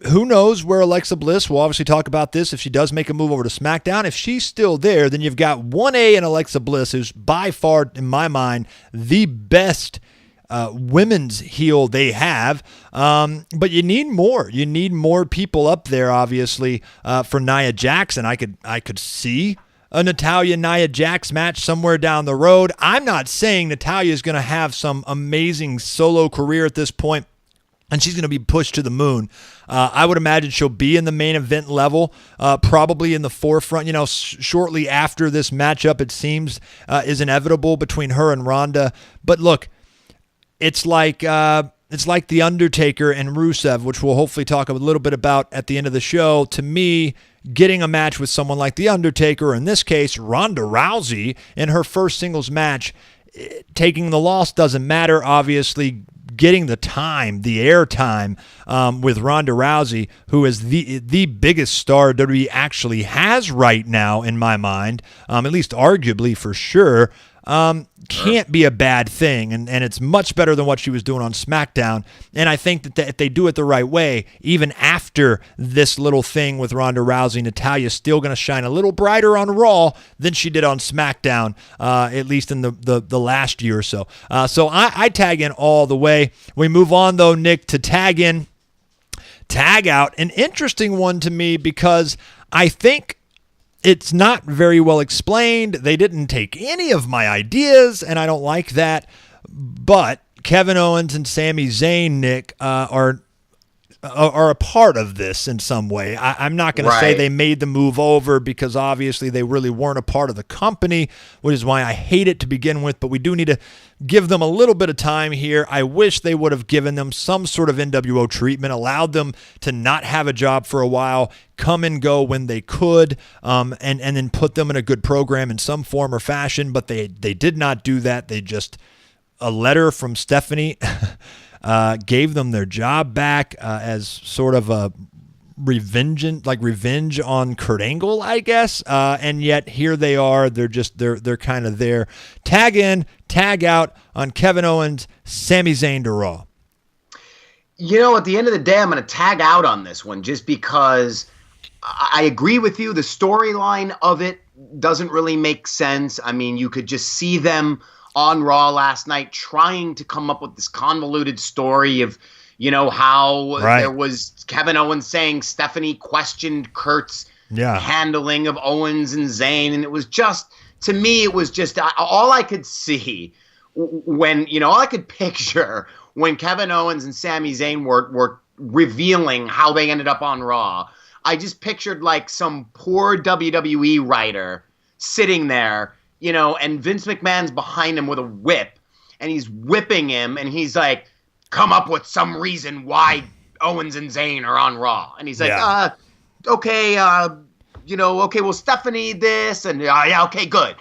Who knows where Alexa Bliss, we'll obviously talk about this if she does make a move over to SmackDown. If she's still there, then you've got 1A in Alexa Bliss, who's by far, in my mind, the best women's heel they have. But you need more. You need more people up there, obviously, for Nia Jax. And I could see a Natalya-Nia Jax match somewhere down the road. I'm not saying Natalya is going to have some amazing solo career at this point, and she's going to be pushed to the moon. I would imagine she'll be in the main event level, probably in the forefront. Shortly after this matchup, it seems, is inevitable between her and Ronda. But look, it's like The Undertaker and Rusev, which we'll hopefully talk a little bit about at the end of the show. To me, getting a match with someone like The Undertaker, or in this case, Ronda Rousey, in her first singles match, taking the loss doesn't matter, obviously. Getting the time, the air time with Ronda Rousey, who is the biggest star WWE actually has right now, in my mind, at least arguably for sure, can't be a bad thing. And it's much better than what she was doing on SmackDown. And I think that if they do it the right way, even after this little thing with Ronda Rousey, Natalya's still going to shine a little brighter on Raw than she did on SmackDown, at least in the last year or so. So I tag in all the way. We move on, though, Nick, to tag in, tag out. An interesting one to me because I think it's not very well explained. They didn't take any of my ideas, and I don't like that. But Kevin Owens and Sami Zayn, Nick, are are a part of this in some way. I'm not going to say they made the move over, because obviously they really weren't a part of the company, which is why I hate it to begin with, but we do need to give them a little bit of time here. I wish they would have given them some sort of NWO treatment, allowed them to not have a job for a while, come and go when they could, and then put them in a good program in some form or fashion, but they did not do that. They just, a letter from Stephanie gave them their job back as sort of a revenge on Kurt Angle, I guess. And yet here they are. They're kind of there. Tag in, tag out on Kevin Owens, Sami Zayn to Raw. At the end of the day, I'm going to tag out on this one just because I agree with you. The storyline of it doesn't really make sense. I mean, you could just see them on Raw last night trying to come up with this convoluted story of, how there was Kevin Owens saying Stephanie questioned Kurt's handling of Owens and Zayn. And it was just, to me, it was just all I could see when, all I could picture when Kevin Owens and Sami Zayn were revealing how they ended up on Raw. I just pictured like some poor WWE writer sitting there, and Vince McMahon's behind him with a whip, and he's whipping him, and he's like, come up with some reason why Owens and Zayn are on Raw. And he's like, okay, well, Stephanie this, and okay, good.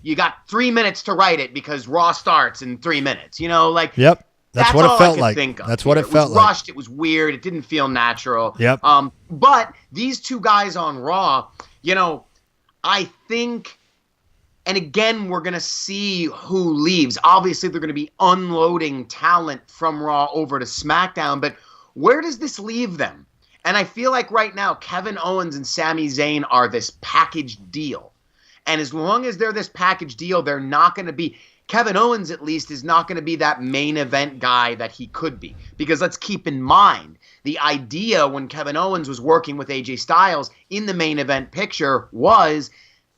You got 3 minutes to write it because Raw starts in 3 minutes, Yep. That's what it felt like. That's what it felt like. It was rushed. It was weird. It didn't feel natural. Yep. But these two guys on Raw, I think, and again, we're going to see who leaves. Obviously, they're going to be unloading talent from Raw over to SmackDown, but where does this leave them? And I feel like right now, Kevin Owens and Sami Zayn are this package deal. And as long as they're this package deal, they're not going to be, Kevin Owens at least is not going to be that main event guy that he could be. Because let's keep in mind, the idea when Kevin Owens was working with AJ Styles in the main event picture was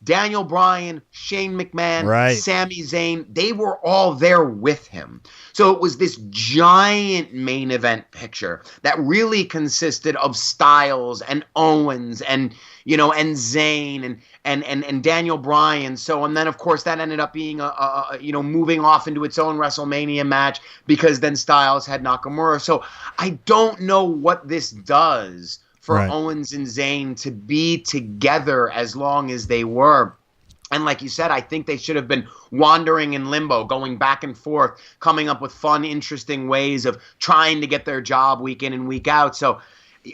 Daniel Bryan, Shane McMahon, Sami Zayn, they were all there with him. So it was this giant main event picture that really consisted of Styles and Owens and, and Zayn and Daniel Bryan. So, and then of course that ended up being moving off into its own WrestleMania match because then Styles had Nakamura. So I don't know what this does for Owens and Zayn to be together as long as they were. And like you said, I think they should have been wandering in limbo, going back and forth, coming up with fun, interesting ways of trying to get their job week in and week out. So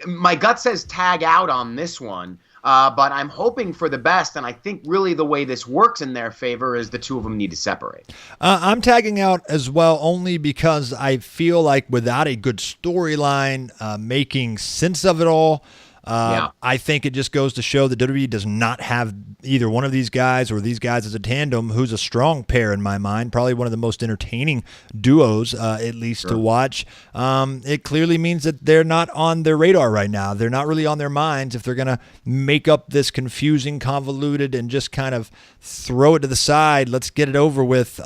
my gut says tag out on this one, but I'm hoping for the best. And I think really the way this works in their favor is the two of them need to separate. I'm tagging out as well, only because I feel like without a good storyline, making sense of it all, I think it just goes to show that WWE does not have either one of these guys or these guys as a tandem who's a strong pair in my mind, probably one of the most entertaining duos, at least to watch. It clearly means that they're not on their radar right now. They're not really on their minds if they're going to make up this confusing, convoluted, and just kind of throw it to the side, let's get it over with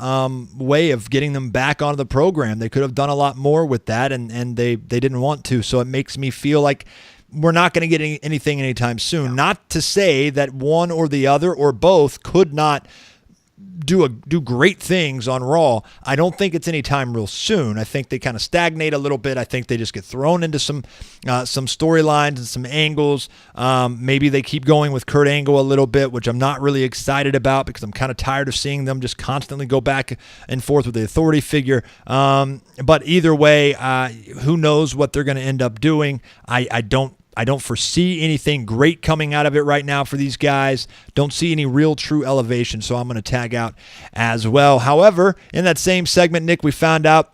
way of getting them back onto the program. They could have done a lot more with that, and they didn't want to. So it makes me feel like we're not going to get anything anytime soon. Not to say that one or the other or both could not do great things on Raw. I don't think it's anytime real soon. I think they kind of stagnate a little bit. I think they just get thrown into some storylines and some angles. Maybe they keep going with Kurt Angle a little bit, which I'm not really excited about because I'm kind of tired of seeing them just constantly go back and forth with the authority figure. But either way, who knows what they're going to end up doing. I don't foresee anything great coming out of it right now for these guys. Don't see any real true elevation, so I'm going to tag out as well. However, in that same segment, Nick, we found out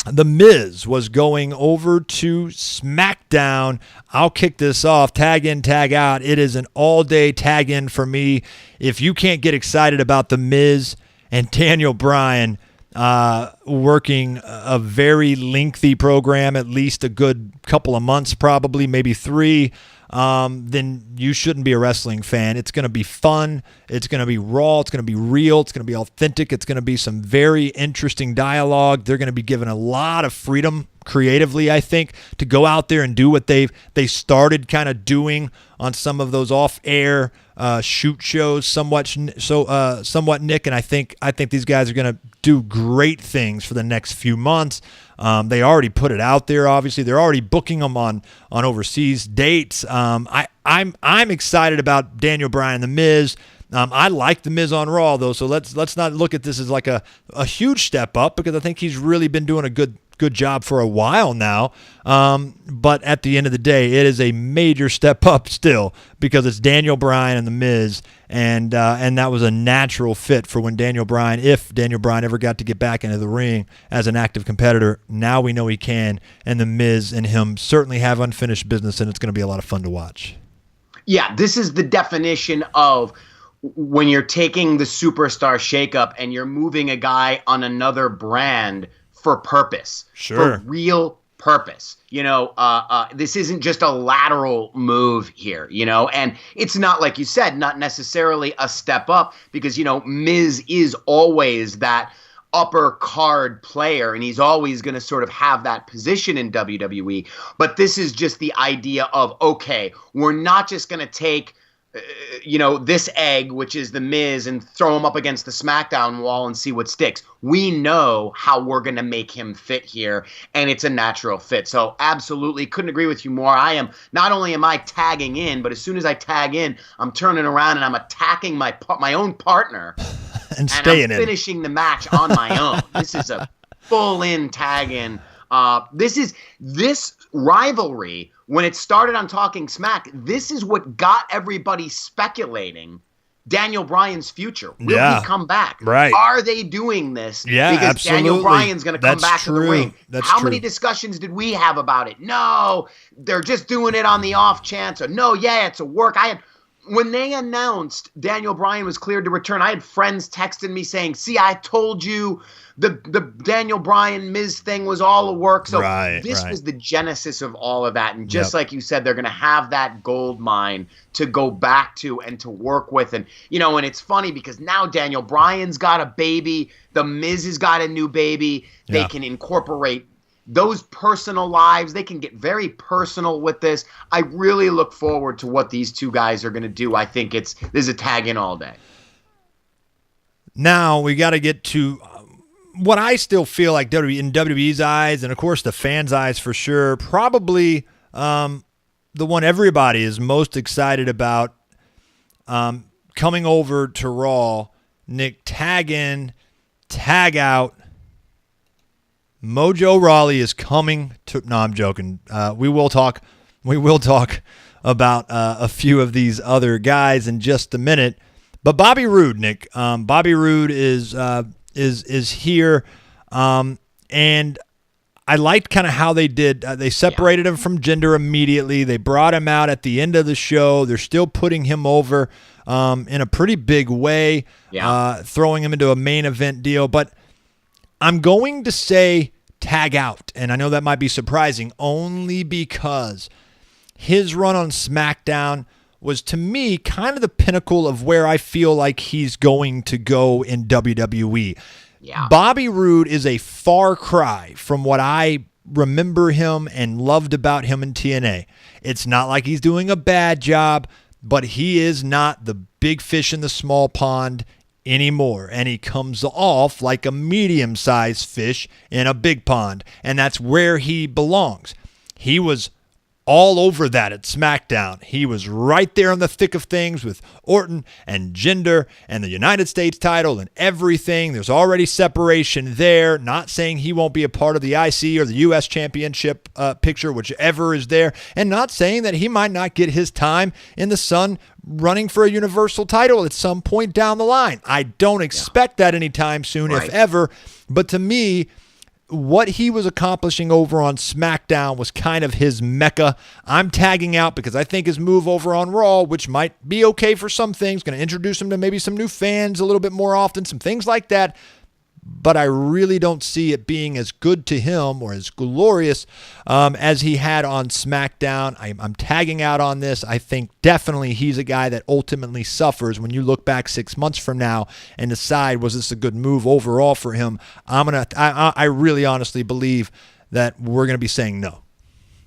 The Miz was going over to SmackDown. I'll kick this off. Tag in, tag out. It is an all-day tag in for me. If you can't get excited about The Miz and Daniel Bryan working a very lengthy program, at least a good couple of months, probably maybe 3, then you shouldn't be a wrestling fan. It's going to be fun. It's going to be raw. It's going to be real. It's going to be authentic. It's going to be some very interesting dialogue. They're going to be given a lot of freedom creatively, I think, to go out there and do what they started kind of doing on some of those off-air shoot shows somewhat, Nick, and I think these guys are going to do great things for the next few months. They already put it out there. Obviously, they're already booking them on overseas dates. I'm excited about Daniel Bryan and The Miz. I like The Miz on Raw though, so let's not look at this as like a huge step up, because I think he's really been doing a good job for a while now. But at the end of the day, it is a major step up still, because it's Daniel Bryan and The Miz, and that was a natural fit for when Daniel Bryan, if Daniel Bryan ever got to get back into the ring as an active competitor. Now we know he can, and The Miz and him certainly have unfinished business, and it's going to be a lot of fun to watch. Yeah, this is the definition of when you're taking the Superstar Shakeup and you're moving a guy on another brand for purpose, for real purpose. This isn't just a lateral move here, and it's not, like you said, not necessarily a step up, because, Miz is always that upper card player, and he's always going to sort of have that position in WWE. But this is just the idea of, okay, we're not just going to take this egg, which is The Miz, and throw him up against the SmackDown wall and see what sticks. We know how we're going to make him fit here, and it's a natural fit. So absolutely couldn't agree with you more. Not only am I tagging in, but as soon as I tag in, I'm turning around and I'm attacking my own partner and staying I'm finishing the match on my own. This is a full-in tag-in. This rivalry, when it started on Talking Smack, this is what got everybody speculating Daniel Bryan's future. Will he come back? Right. Are they doing this because absolutely. Daniel Bryan's going to come back to the ring? How many discussions did we have about it? No, they're just doing it on the off chance. Or no, it's a work. When they announced Daniel Bryan was cleared to return, I had friends texting me saying, see, I told you the Daniel Bryan Miz thing was all a work. So this was the genesis of all of that. And just like you said, they're going to have that gold mine to go back to and to work with. And, and it's funny because now Daniel Bryan's got a baby. The Miz has got a new baby. They can incorporate those personal lives. They can get very personal with this. I really look forward to what these two guys are going to do. I think there's a tag in all day. Now we got to get to what I still feel like in WWE's eyes, and of course the fans' eyes for sure, probably the one everybody is most excited about coming over to Raw. Nick, tag in, tag out. Mojo Rawley is coming to. No, I'm joking. We will talk about a few of these other guys in just a minute. But Bobby Roode, Nick. Bobby Roode is here, and I liked kind of how they did. They separated him from Jinder immediately. They brought him out at the end of the show. They're still putting him over in a pretty big way, throwing him into a main event deal. But I'm going to say tag out, and I know that might be surprising, only because his run on SmackDown was, to me, kind of the pinnacle of where I feel like he's going to go in WWE. Yeah. Bobby Roode is a far cry from what I remember him and loved about him in TNA. It's not like he's doing a bad job, but he is not the big fish in the small pond anymore, and he comes off like a medium-sized fish in a big pond, and that's where he belongs. He was all over that at SmackDown. He was right there in the thick of things with Orton and Jinder and the United States title and everything. There's already separation there. Not saying he won't be a part of the IC or the U.S. Championship picture, whichever is there, and not saying that he might not get his time in the sun running for a Universal title at some point down the line. I don't expect that anytime soon, if ever. But to me, what he was accomplishing over on SmackDown was kind of his mecca. I'm tagging out because I think his move over on Raw, which might be okay for some things, going to introduce him to maybe some new fans a little bit more often, some things like that. But I really don't see it being as good to him or as glorious as he had on SmackDown. I'm tagging out on this. I think definitely he's a guy that ultimately suffers when you look back 6 months from now and decide, was this a good move overall for him? I really honestly believe that we're going to be saying no.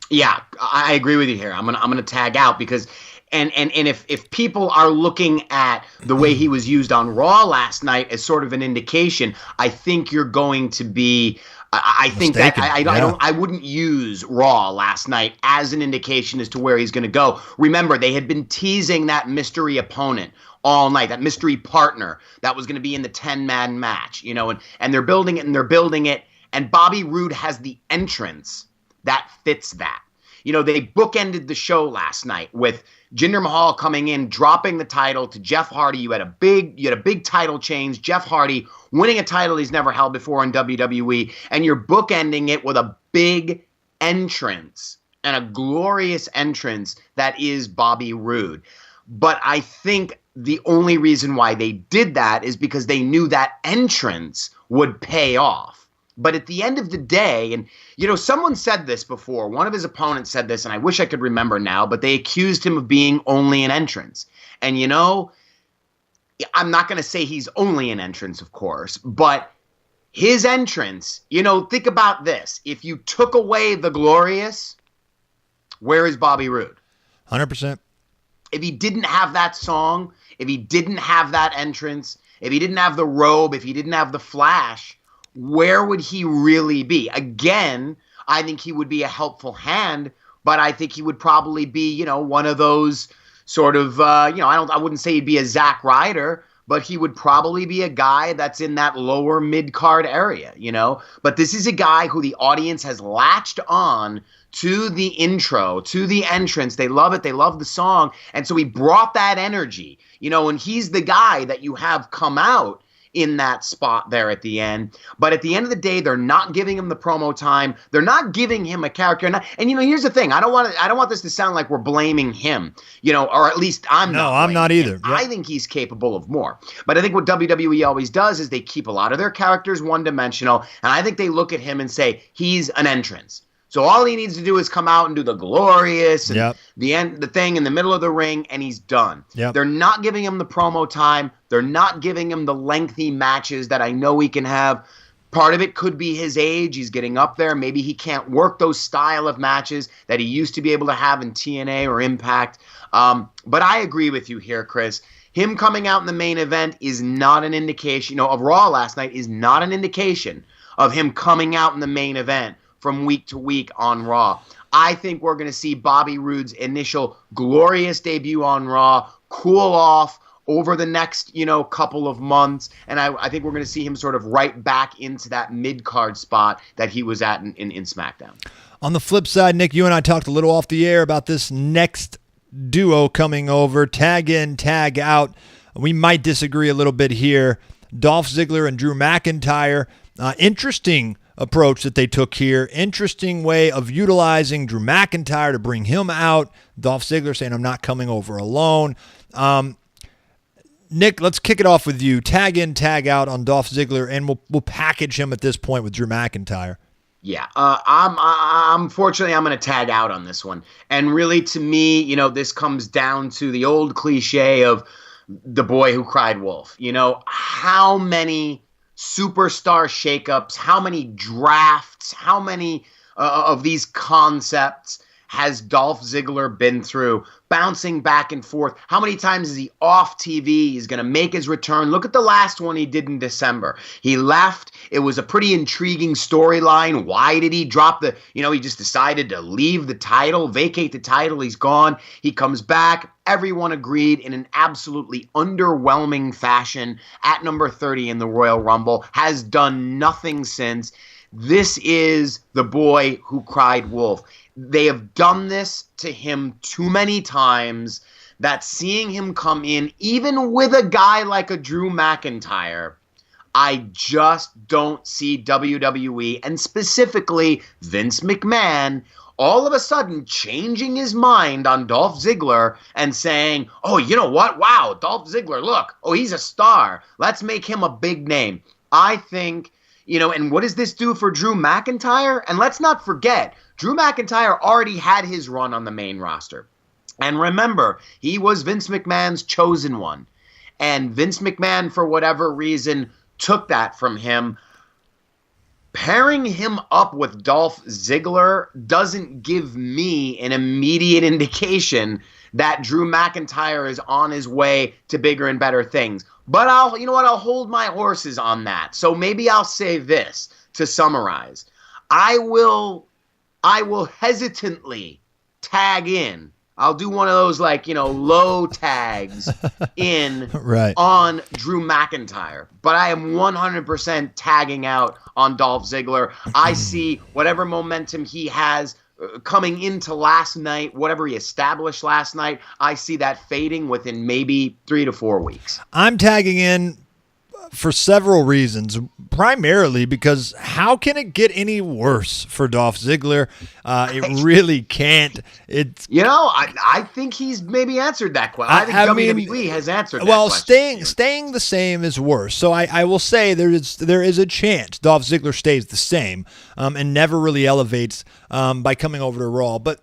Yeah, I agree with you here. I'm gonna tag out because and if people are looking at the way he was used on Raw last night as sort of an indication, I think you're going to be. I think mistaken. that I wouldn't use Raw last night as an indication as to where he's going to go. Remember, they had been teasing that mystery opponent all night, that mystery partner that was going to be in the 10-man match, and they're building it, and Bobby Roode has the entrance that fits that. They bookended the show last night with Jinder Mahal coming in, dropping the title to Jeff Hardy. You had a big title change. Jeff Hardy winning a title he's never held before in WWE, and you're bookending it with a big entrance and a glorious entrance that is Bobby Roode. But I think the only reason why they did that is because they knew that entrance would pay off. But at the end of the day, and someone said this before, one of his opponents said this, and I wish I could remember now, but they accused him of being only an entrance. And I'm not going to say he's only an entrance, of course, but his entrance, think about this. If you took away the glorious, where is Bobby Roode? 100%. If he didn't have that song, if he didn't have that entrance, if he didn't have the robe, if he didn't have the flash, where would he really be? Again, I think he would be a helpful hand, but I think he would probably be, one of those sort of, I wouldn't say he'd be a Zack Ryder, but he would probably be a guy that's in that lower mid-card area, But this is a guy who the audience has latched on to the intro, to the entrance. They love it. They love the song. And so he brought that energy, and he's the guy that you have come out in that spot there at the end. But at the end of the day, they're not giving him the promo time. They're not giving him a character. And here's the thing. I don't want this to sound like we're blaming him, or at least I'm not. No, I'm not either. Yep. I think he's capable of more. But I think what WWE always does is they keep a lot of their characters one-dimensional, and I think they look at him and say, he's an entrance. So all he needs to do is come out and do the glorious and the thing in the middle of the ring, and he's done. Yep. They're not giving him the promo time. They're not giving him the lengthy matches that I know he can have. Part of it could be his age. He's getting up there. Maybe he can't work those style of matches that he used to be able to have in TNA or Impact. But I agree with you here, Chris. Him coming out in the main event is not an indication, of Raw last night is not an indication of him coming out in the main event from week to week on Raw. I think we're going to see Bobby Roode's initial glorious debut on Raw cool off over the next, couple of months, and I think we're going to see him sort of right back into that mid-card spot that he was at in SmackDown. On the flip side, Nick, you and I talked a little off the air about this next duo coming over, tag in, tag out. We might disagree a little bit here. Dolph Ziggler and Drew McIntyre. Interesting approach that they took here. Interesting way of utilizing Drew McIntyre to bring him out. Dolph Ziggler saying, I'm not coming over alone. Nick, let's kick it off with you. Tag in, tag out on Dolph Ziggler, and we'll package him at this point with Drew McIntyre. Yeah, unfortunately, I'm going to tag out on this one. And really, to me, this comes down to the old cliche of the boy who cried wolf. How many superstar shakeups, how many drafts, how many of these concepts has Dolph Ziggler been through, bouncing back and forth? How many times is he off TV? He's going to make his return. Look at the last one he did in December. He left. It was a pretty intriguing storyline. Why did he drop he just decided to leave the title, vacate the title. He's gone. He comes back. Everyone agreed in an absolutely underwhelming fashion at number 30 in the Royal Rumble. Has done nothing since. This is the boy who cried wolf. They have done this to him too many times that seeing him come in, even with a guy like a Drew McIntyre, I just don't see WWE, and specifically Vince McMahon, all of a sudden changing his mind on Dolph Ziggler and saying, oh, you know what? Wow, Dolph Ziggler, look. Oh, he's a star. Let's make him a big name. I think, and what does this do for Drew McIntyre? And let's not forget, Drew McIntyre already had his run on the main roster. And remember, he was Vince McMahon's chosen one. And Vince McMahon, for whatever reason, took that from him. pairing him up with Dolph Ziggler doesn't give me an immediate indication that Drew McIntyre is on his way to bigger and better things. But I'll hold my horses on that. So maybe I'll say this to summarize. I will hesitantly tag in. I'll do one of those low tags in right. on Drew McIntyre. But I am 100% tagging out on Dolph Ziggler. I see whatever momentum he has coming into last night, whatever he established last night, I see that fading within maybe 3 to 4 weeks. I'm tagging in for several reasons, primarily because how can it get any worse for Dolph Ziggler? It really can't. I think he's maybe answered that question. I think WWE has answered that question. Well, staying the same is worse. So I will say there is a chance Dolph Ziggler stays the same and never really elevates by coming over to Raw. But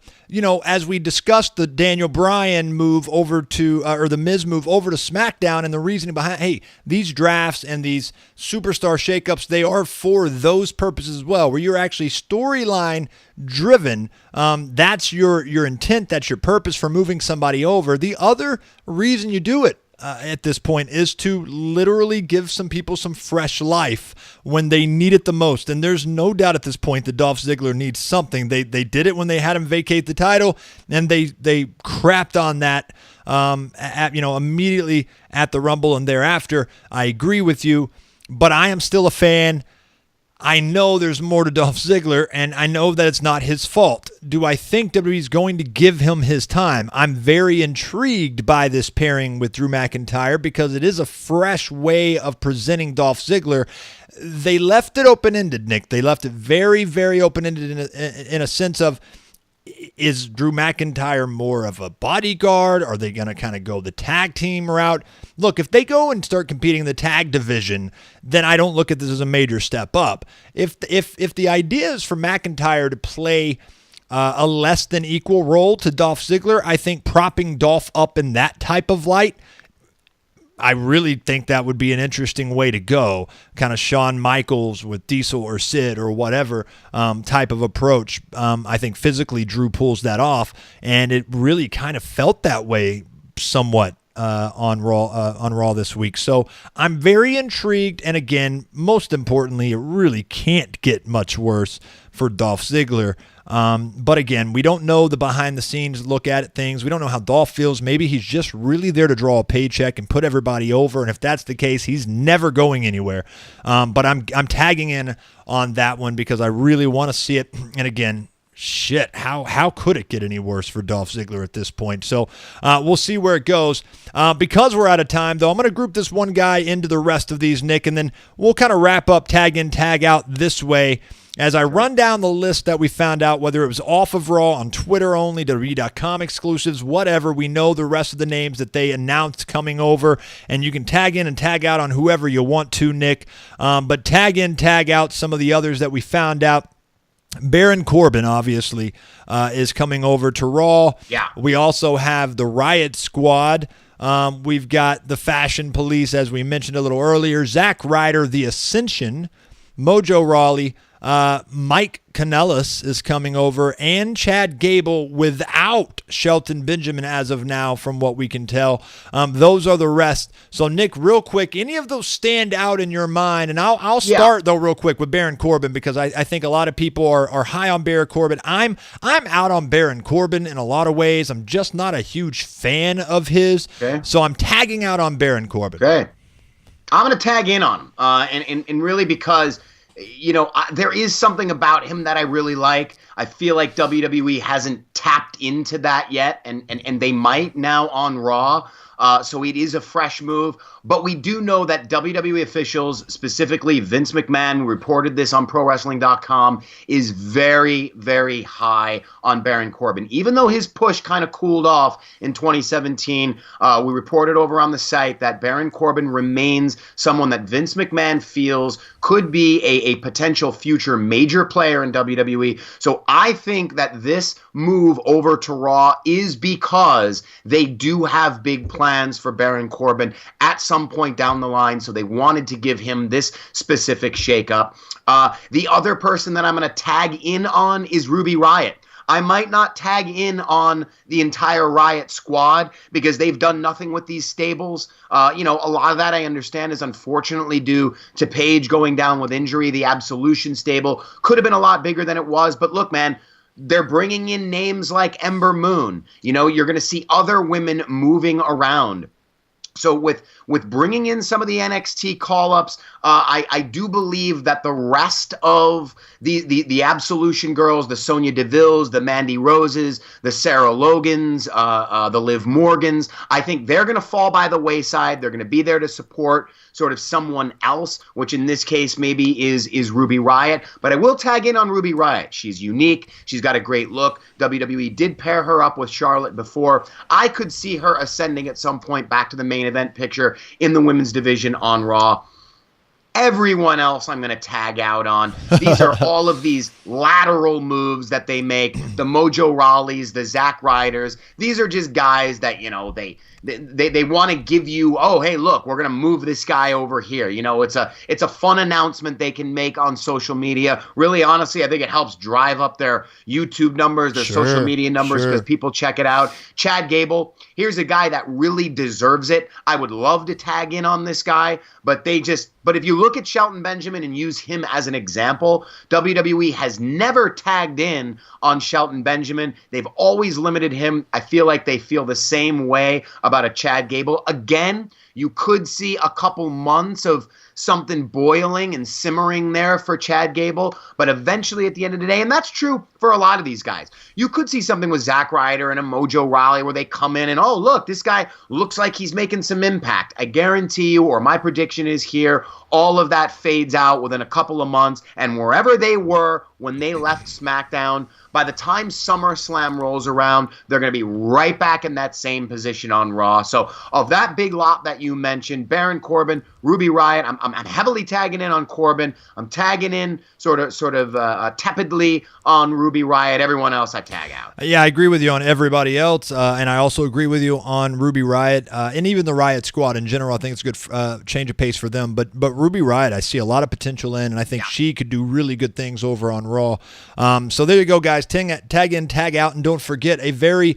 as we discussed the Daniel Bryan move over to, or the Miz move over to SmackDown, and the reasoning behind, these drafts and these superstar shakeups, they are for those purposes as well, where you're actually storyline driven. That's your intent. That's your purpose for moving somebody over. The other reason you do it at this point is to literally give some people some fresh life when they need it the most. And there's no doubt at this point that Dolph Ziggler needs something. They did it when they had him vacate the title, and they crapped on that immediately at the Rumble and thereafter. I agree with you, but I am still a fan. I know there's more to Dolph Ziggler, and I know that it's not his fault. Do I think WWE is going to give him his time? I'm very intrigued by this pairing with Drew McIntyre because it is a fresh way of presenting Dolph Ziggler. They left it open-ended, Nick. They left it very, very open-ended in a sense of, is Drew McIntyre more of a bodyguard? Are they going to kind of go the tag team route? Look, if they go and start competing in the tag division, then I don't look at this as a major step up. If the idea is for McIntyre to play a less than equal role to Dolph Ziggler, I think propping Dolph up in that type of light, I really think that would be an interesting way to go, kind of Shawn Michaels with Diesel or Sid or whatever type of approach. I think physically Drew pulls that off, and it really kind of felt that way somewhat on Raw this week. So I'm very intrigued, and again, most importantly, it really can't get much worse for Dolph Ziggler. But again, we don't know the behind-the-scenes look at things. We don't know how Dolph feels. Maybe he's just really there to draw a paycheck and put everybody over, and if that's the case, he's never going anywhere. But I'm tagging in on that one because I really want to see it. And again, shit, how could it get any worse for Dolph Ziggler at this point? So we'll see where it goes. Because we're out of time, though, I'm going to group this one guy into the rest of these, Nick, and then we'll kind of wrap up, tag in, tag out this way. As I run down the list that we found out, whether it was off of Raw, on Twitter only, WWE.com exclusives, whatever, we know the rest of the names that they announced coming over, and you can tag in and tag out on whoever you want to, Nick. But tag in, tag out some of the others that we found out. Baron Corbin, obviously, is coming over to Raw. Yeah. We also have the Riot Squad. We've got the Fashion Police, as we mentioned a little earlier. Zack Ryder, The Ascension, Mojo Rawley, Mike Kanellis is coming over, and Chad Gable without Shelton Benjamin as of now, from what we can tell. Those are the rest. So, Nick, real quick, any of those stand out in your mind? And I'll start, though, real quick with Baron Corbin, because I think a lot of people are high on Baron Corbin. I'm out on Baron Corbin in a lot of ways. I'm just not a huge fan of his. Okay. So I'm tagging out on Baron Corbin. Okay. I'm going to tag in on him, and really because there is something about him that I really like. I feel like WWE hasn't tapped into that yet, and they might now on Raw. So it is a fresh move. But we do know that WWE officials, specifically Vince McMahon, who reported this on ProWrestling.com, is very, very high on Baron Corbin. Even though his push kind of cooled off in 2017, we reported over on the site that Baron Corbin remains someone that Vince McMahon feels could be a potential future major player in WWE. So I think that this move over to Raw is because they do have big plans plans for Baron Corbin at some point down the line, so they wanted to give him this specific shakeup. The other person that I'm going to tag in on is Ruby Riott. I might not tag in on the entire Riot squad because they've done nothing with these stables. A lot of that I understand is unfortunately due to Paige going down with injury. The Absolution stable could have been a lot bigger than it was. But look, man, they're bringing in names like Ember Moon. You're going to see other women moving around. So with bringing in some of the NXT call-ups, I do believe that the rest of the Absolution girls, the Sonya Deville's, the Mandy Roses, the Sarah Logans, the Liv Morgans, I think they're going to fall by the wayside. They're going to be there to support sort of someone else, which in this case maybe is Ruby Riott. But I will tag in on Ruby Riott. She's unique. She's got a great look. WWE did pair her up with Charlotte before. I could see her ascending at some point back to the main event picture in the women's division on Raw. Everyone else I'm going to tag out on. These are all of these lateral moves that they make. The Mojo Rawleys, the Zack Ryders. These are just guys that, they want to give you, oh, hey, look, we're going to move this guy over here. It's a fun announcement they can make on social media. Really, honestly, I think it helps drive up their YouTube numbers, their social media numbers, because people check it out. Chad Gable, here's a guy that really deserves it. I would love to tag in on this guy, but if you look at Shelton Benjamin and use him as an example, WWE has never tagged in on Shelton Benjamin. They've always limited him. I feel like they feel the same way about a Chad Gable. Again, you could see a couple months of something boiling and simmering there for Chad Gable, but eventually at the end of the day, and that's true for a lot of these guys, you could see something with Zack Ryder and a Mojo Rawley where they come in and, oh, look, this guy looks like he's making some impact. I guarantee you, or my prediction is here, all of that fades out within a couple of months, and wherever they were when they left SmackDown, by the time SummerSlam rolls around, they're going to be right back in that same position on Raw. So of that big lot that you mentioned, Baron Corbin, Ruby Riott, I'm heavily tagging in on Corbin. I'm tagging in sort of tepidly on Ruby Riott. Everyone else I tag out. Yeah, I agree with you on everybody else, and I also agree with you on Ruby Riott and even the Riott Squad in general. I think it's a good change of pace for them. But Ruby Riott, I see a lot of potential in, and I think she could do really good things over on Raw. So there you go, guys. Tag in, tag out, and don't forget a very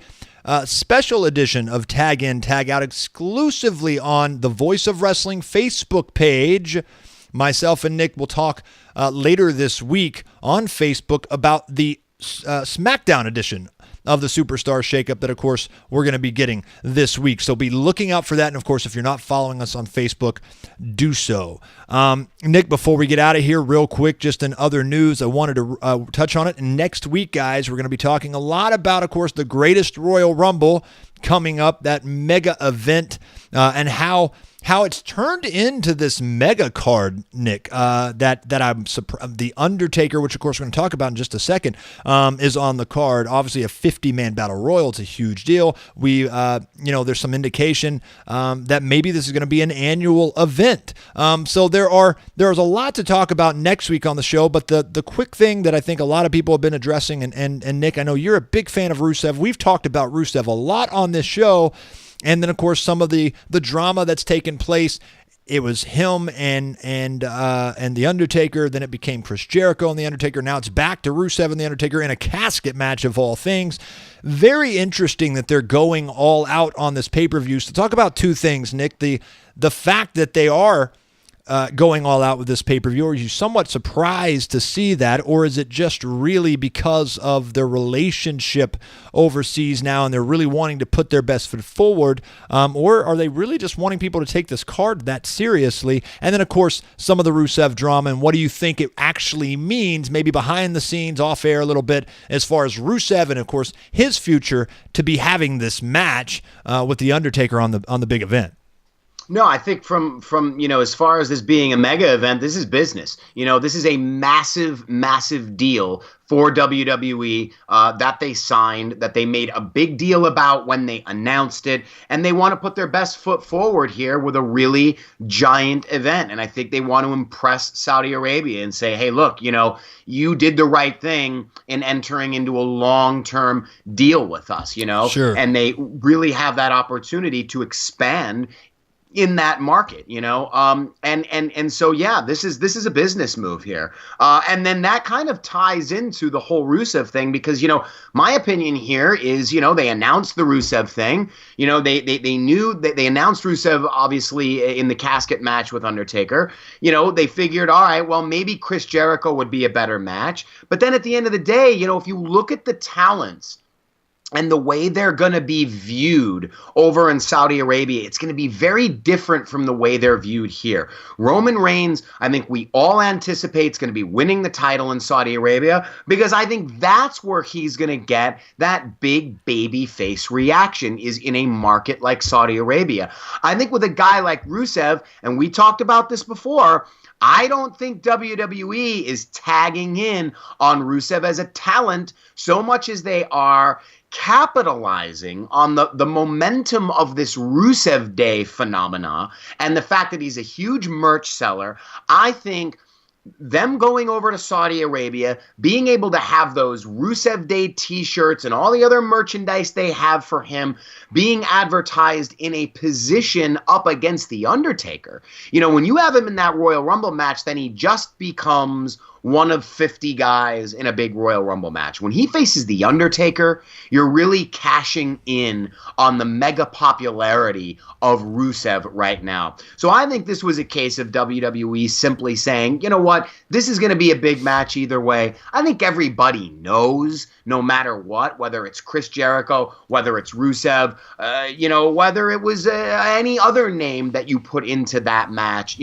special edition of Tag In, Tag Out exclusively on the Voice of Wrestling Facebook page. Myself and Nick will talk later this week on Facebook about the SmackDown edition of the Superstar Shakeup that, of course, we're going to be getting this week. So be looking out for that. And, of course, if you're not following us on Facebook, do so. Nick, before we get out of here, real quick, just in other news, I wanted to touch on it. And next week, guys, we're going to be talking a lot about, of course, the Greatest Royal Rumble coming up, that mega event, and how it's turned into this mega card, Nick, that I'm surprised. The Undertaker, which of course we're going to talk about in just a second, is on the card. Obviously a 50-man battle royal. It's a huge deal. There's some indication that maybe this is going to be an annual event. So there's a lot to talk about next week on the show, but the quick thing that I think a lot of people have been addressing, and Nick, I know you're a big fan of Rusev. We've talked about Rusev a lot on this show. And then, of course, some of the drama that's taken place. It was him and The Undertaker. Then it became Chris Jericho and The Undertaker. Now it's back to Rusev and The Undertaker in a casket match of all things. Very interesting that they're going all out on this pay-per-view. So talk about two things, Nick. The fact that they are going all out with this pay-per-view? Are you somewhat surprised to see that, or is it just really because of their relationship overseas now and they're really wanting to put their best foot forward, or are they really just wanting people to take this card that seriously? And then, of course, some of the Rusev drama, and what do you think it actually means, maybe behind the scenes, off air a little bit, as far as Rusev and, of course, his future to be having this match with The Undertaker on the big event? No, I think from as far as this being a mega event, this is business. This is a massive, massive deal for WWE that they signed, that they made a big deal about when they announced it, and they want to put their best foot forward here with a really giant event. And I think they want to impress Saudi Arabia and say, hey, look, you did the right thing in entering into a long-term deal with us, Sure. And they really have that opportunity to expand in that market, and so this is a business move here, and then that kind of ties into the whole Rusev thing because my opinion here is they announced the Rusev thing, they knew that they announced Rusev obviously in the casket match with Undertaker, they figured, all right, well maybe Chris Jericho would be a better match, but then at the end of the day, if you look at the talents and the way they're going to be viewed over in Saudi Arabia, it's going to be very different from the way they're viewed here. Roman Reigns, I think we all anticipate is going to be winning the title in Saudi Arabia because I think that's where he's going to get that big baby face reaction is in a market like Saudi Arabia. I think with a guy like Rusev, and we talked about this before, I don't think WWE is tagging in on Rusev as a talent so much as they are capitalizing on the momentum of this Rusev Day phenomena and the fact that he's a huge merch seller. I think them going over to Saudi Arabia, being able to have those Rusev Day t-shirts and all the other merchandise they have for him being advertised in a position up against The Undertaker. When you have him in that Royal Rumble match, then he just becomes one of 50 guys in a big Royal Rumble match. When he faces The Undertaker, you're really cashing in on the mega popularity of Rusev right now. So I think this was a case of WWE simply saying, you know what, this is going to be a big match either way. I think everybody knows, no matter what, whether it's Chris Jericho, whether it's Rusev, whether it was any other name that you put into that match,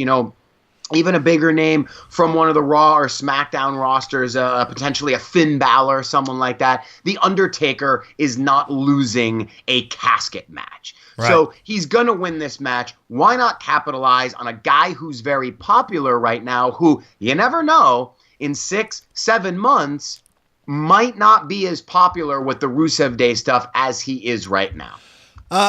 even a bigger name from one of the Raw or SmackDown rosters, potentially a Finn Balor, someone like that. The Undertaker is not losing a casket match. Right. So he's going to win this match. Why not capitalize on a guy who's very popular right now, who you never know, in 6-7 months, might not be as popular with the Rusev Day stuff as he is right now.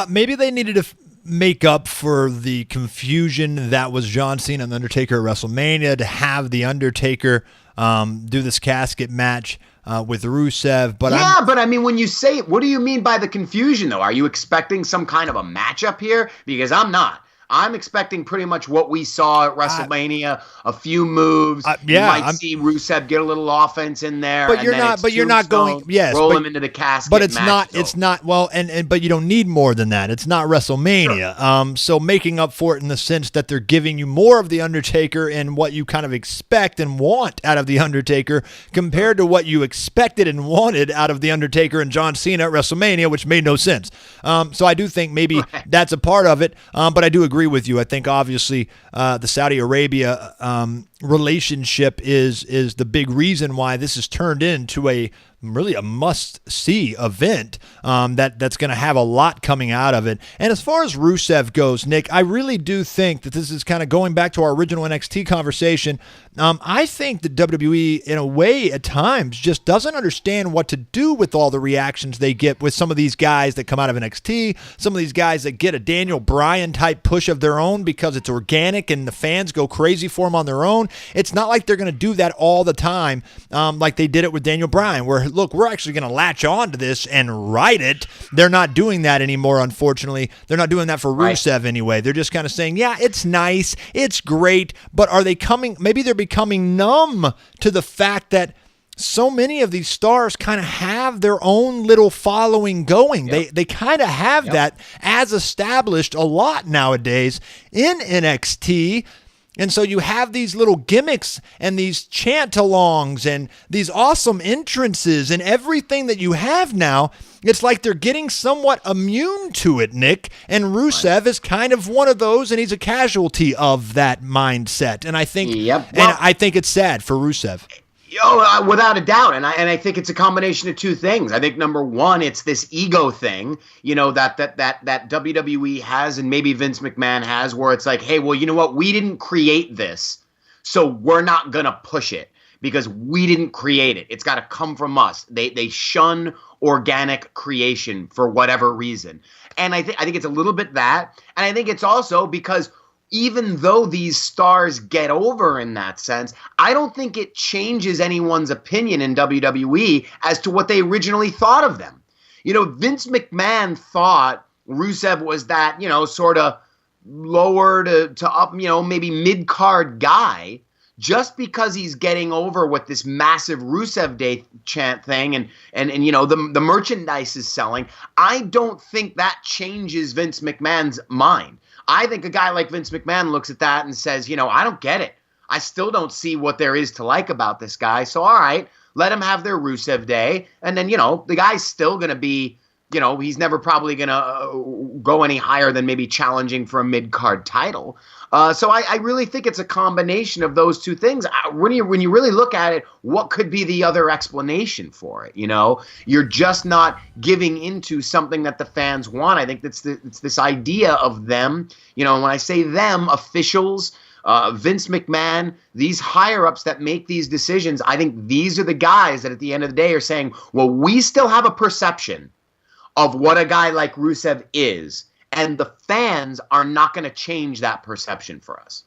Maybe they needed to make up for the confusion that was John Cena and The Undertaker at WrestleMania to have The Undertaker do this casket match with Rusev. But but I mean, when you say it, what do you mean by the confusion, though? Are you expecting some kind of a matchup here? Because I'm not. I'm expecting pretty much what we saw at WrestleMania, a few moves. You might see Rusev get a little offense in there. But you're not. But you're not going. Yes, roll him into the casket. But it's match, not. though. It's not. Well, but you don't need more than that. It's not WrestleMania. Sure. So making up for it in the sense that they're giving you more of the Undertaker and what you kind of expect and want out of the Undertaker compared to what you expected and wanted out of the Undertaker and John Cena at WrestleMania, which made no sense. So I do think maybe that's a part of it. But I do agree with you. I think obviously the Saudi Arabia relationship is the big reason why this has turned into a must-see event that's going to have a lot coming out of it. And as far as Rusev goes, Nick, I really do think that this is kind of going back to our original NXT conversation. I think that WWE, in a way, at times, just doesn't understand what to do with all the reactions they get with some of these guys that come out of NXT, some of these guys that get a Daniel Bryan-type push of their own because it's organic and the fans go crazy for them on their own. It's not like they're going to do that all the time like they did it with Daniel Bryan, where, look, we're actually going to latch on to this and ride it. They're not doing that anymore, unfortunately. They're not doing that for Rusev anyway. They're just kind of saying, yeah, it's nice, it's great, but are they coming, maybe they're becoming numb to the fact that so many of these stars kind of have their own little following going. They kind of have that as established a lot nowadays in NXT. And so you have these little gimmicks and these chant-alongs and these awesome entrances and everything that you have now. It's like they're getting somewhat immune to it, Nick. And Rusev is kind of one of those, and he's a casualty of that mindset. And I think, I think it's sad for Rusev. Oh, without a doubt, and I think it's a combination of two things. I think number one, it's this ego thing, that WWE has, and maybe Vince McMahon has, where it's like, hey, well, you know what? We didn't create this, so we're not gonna push it because we didn't create it. It's got to come from us. They shun organic creation for whatever reason, and I think it's a little bit that, and I think it's also because, even though these stars get over in that sense, I don't think it changes anyone's opinion in WWE as to what they originally thought of them. Vince McMahon thought Rusev was that, sort of lower to up, maybe mid-card guy, just because he's getting over with this massive Rusev Day chant thing and the merchandise is selling. I don't think that changes Vince McMahon's mind. I think a guy like Vince McMahon looks at that and says, I don't get it. I still don't see what there is to like about this guy. So, all right, let him have their Rusev Day. And then, the guy's still going to be, he's never probably going to go any higher than maybe challenging for a mid-card title. So I really think it's a combination of those two things. When you really look at it, what could be the other explanation for it? You're just not giving into something that the fans want. I think it's this idea of them. When I say them, officials, Vince McMahon, these higher-ups that make these decisions, I think these are the guys that at the end of the day are saying, well, we still have a perception of what a guy like Rusev is, and the fans are not going to change that perception for us.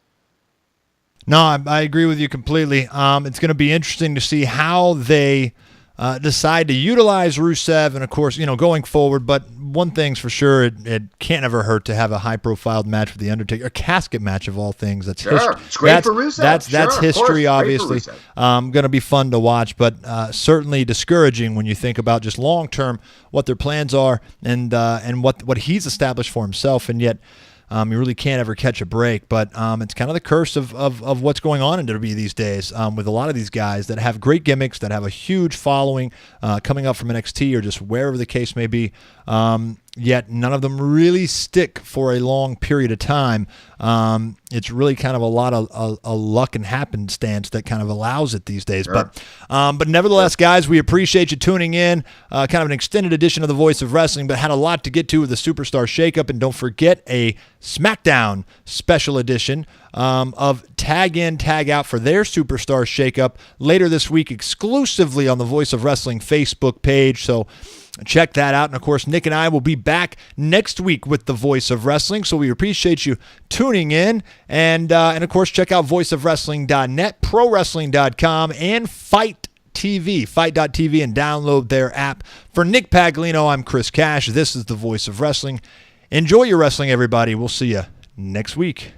No, I agree with you completely. It's going to be interesting to see how they decide to utilize Rusev, and of course, going forward. But one thing's for sure, it can't ever hurt to have a high-profile match with the Undertaker, a casket match of all things. That's sure. It's great for Rusev. That's history, obviously. Going to be fun to watch, but certainly discouraging when you think about just long-term what their plans are and what he's established for himself, and yet. You really can't ever catch a break, but it's kind of the curse of what's going on in WWE these days with a lot of these guys that have great gimmicks, that have a huge following coming up from NXT or just wherever the case may be, yet none of them really stick for a long period of time. It's really kind of a lot of luck and happenstance that kind of allows it these days. Sure. But nevertheless, guys, we appreciate you tuning in. Kind of an extended edition of The Voice of Wrestling, but had a lot to get to with the Superstar Shakeup. And don't forget a SmackDown special edition of Tag In, Tag Out for their Superstar Shakeup later this week exclusively on the Voice of Wrestling Facebook page. So check that out. And, of course, Nick and I will be back next week with the Voice of Wrestling. So we appreciate you tuning in. And of course, check out voiceofwrestling.net, prowrestling.com, and fight.tv, and download their app. For Nick Paglino, I'm Chris Cash. This is the Voice of Wrestling. Enjoy your wrestling, everybody. We'll see you next week.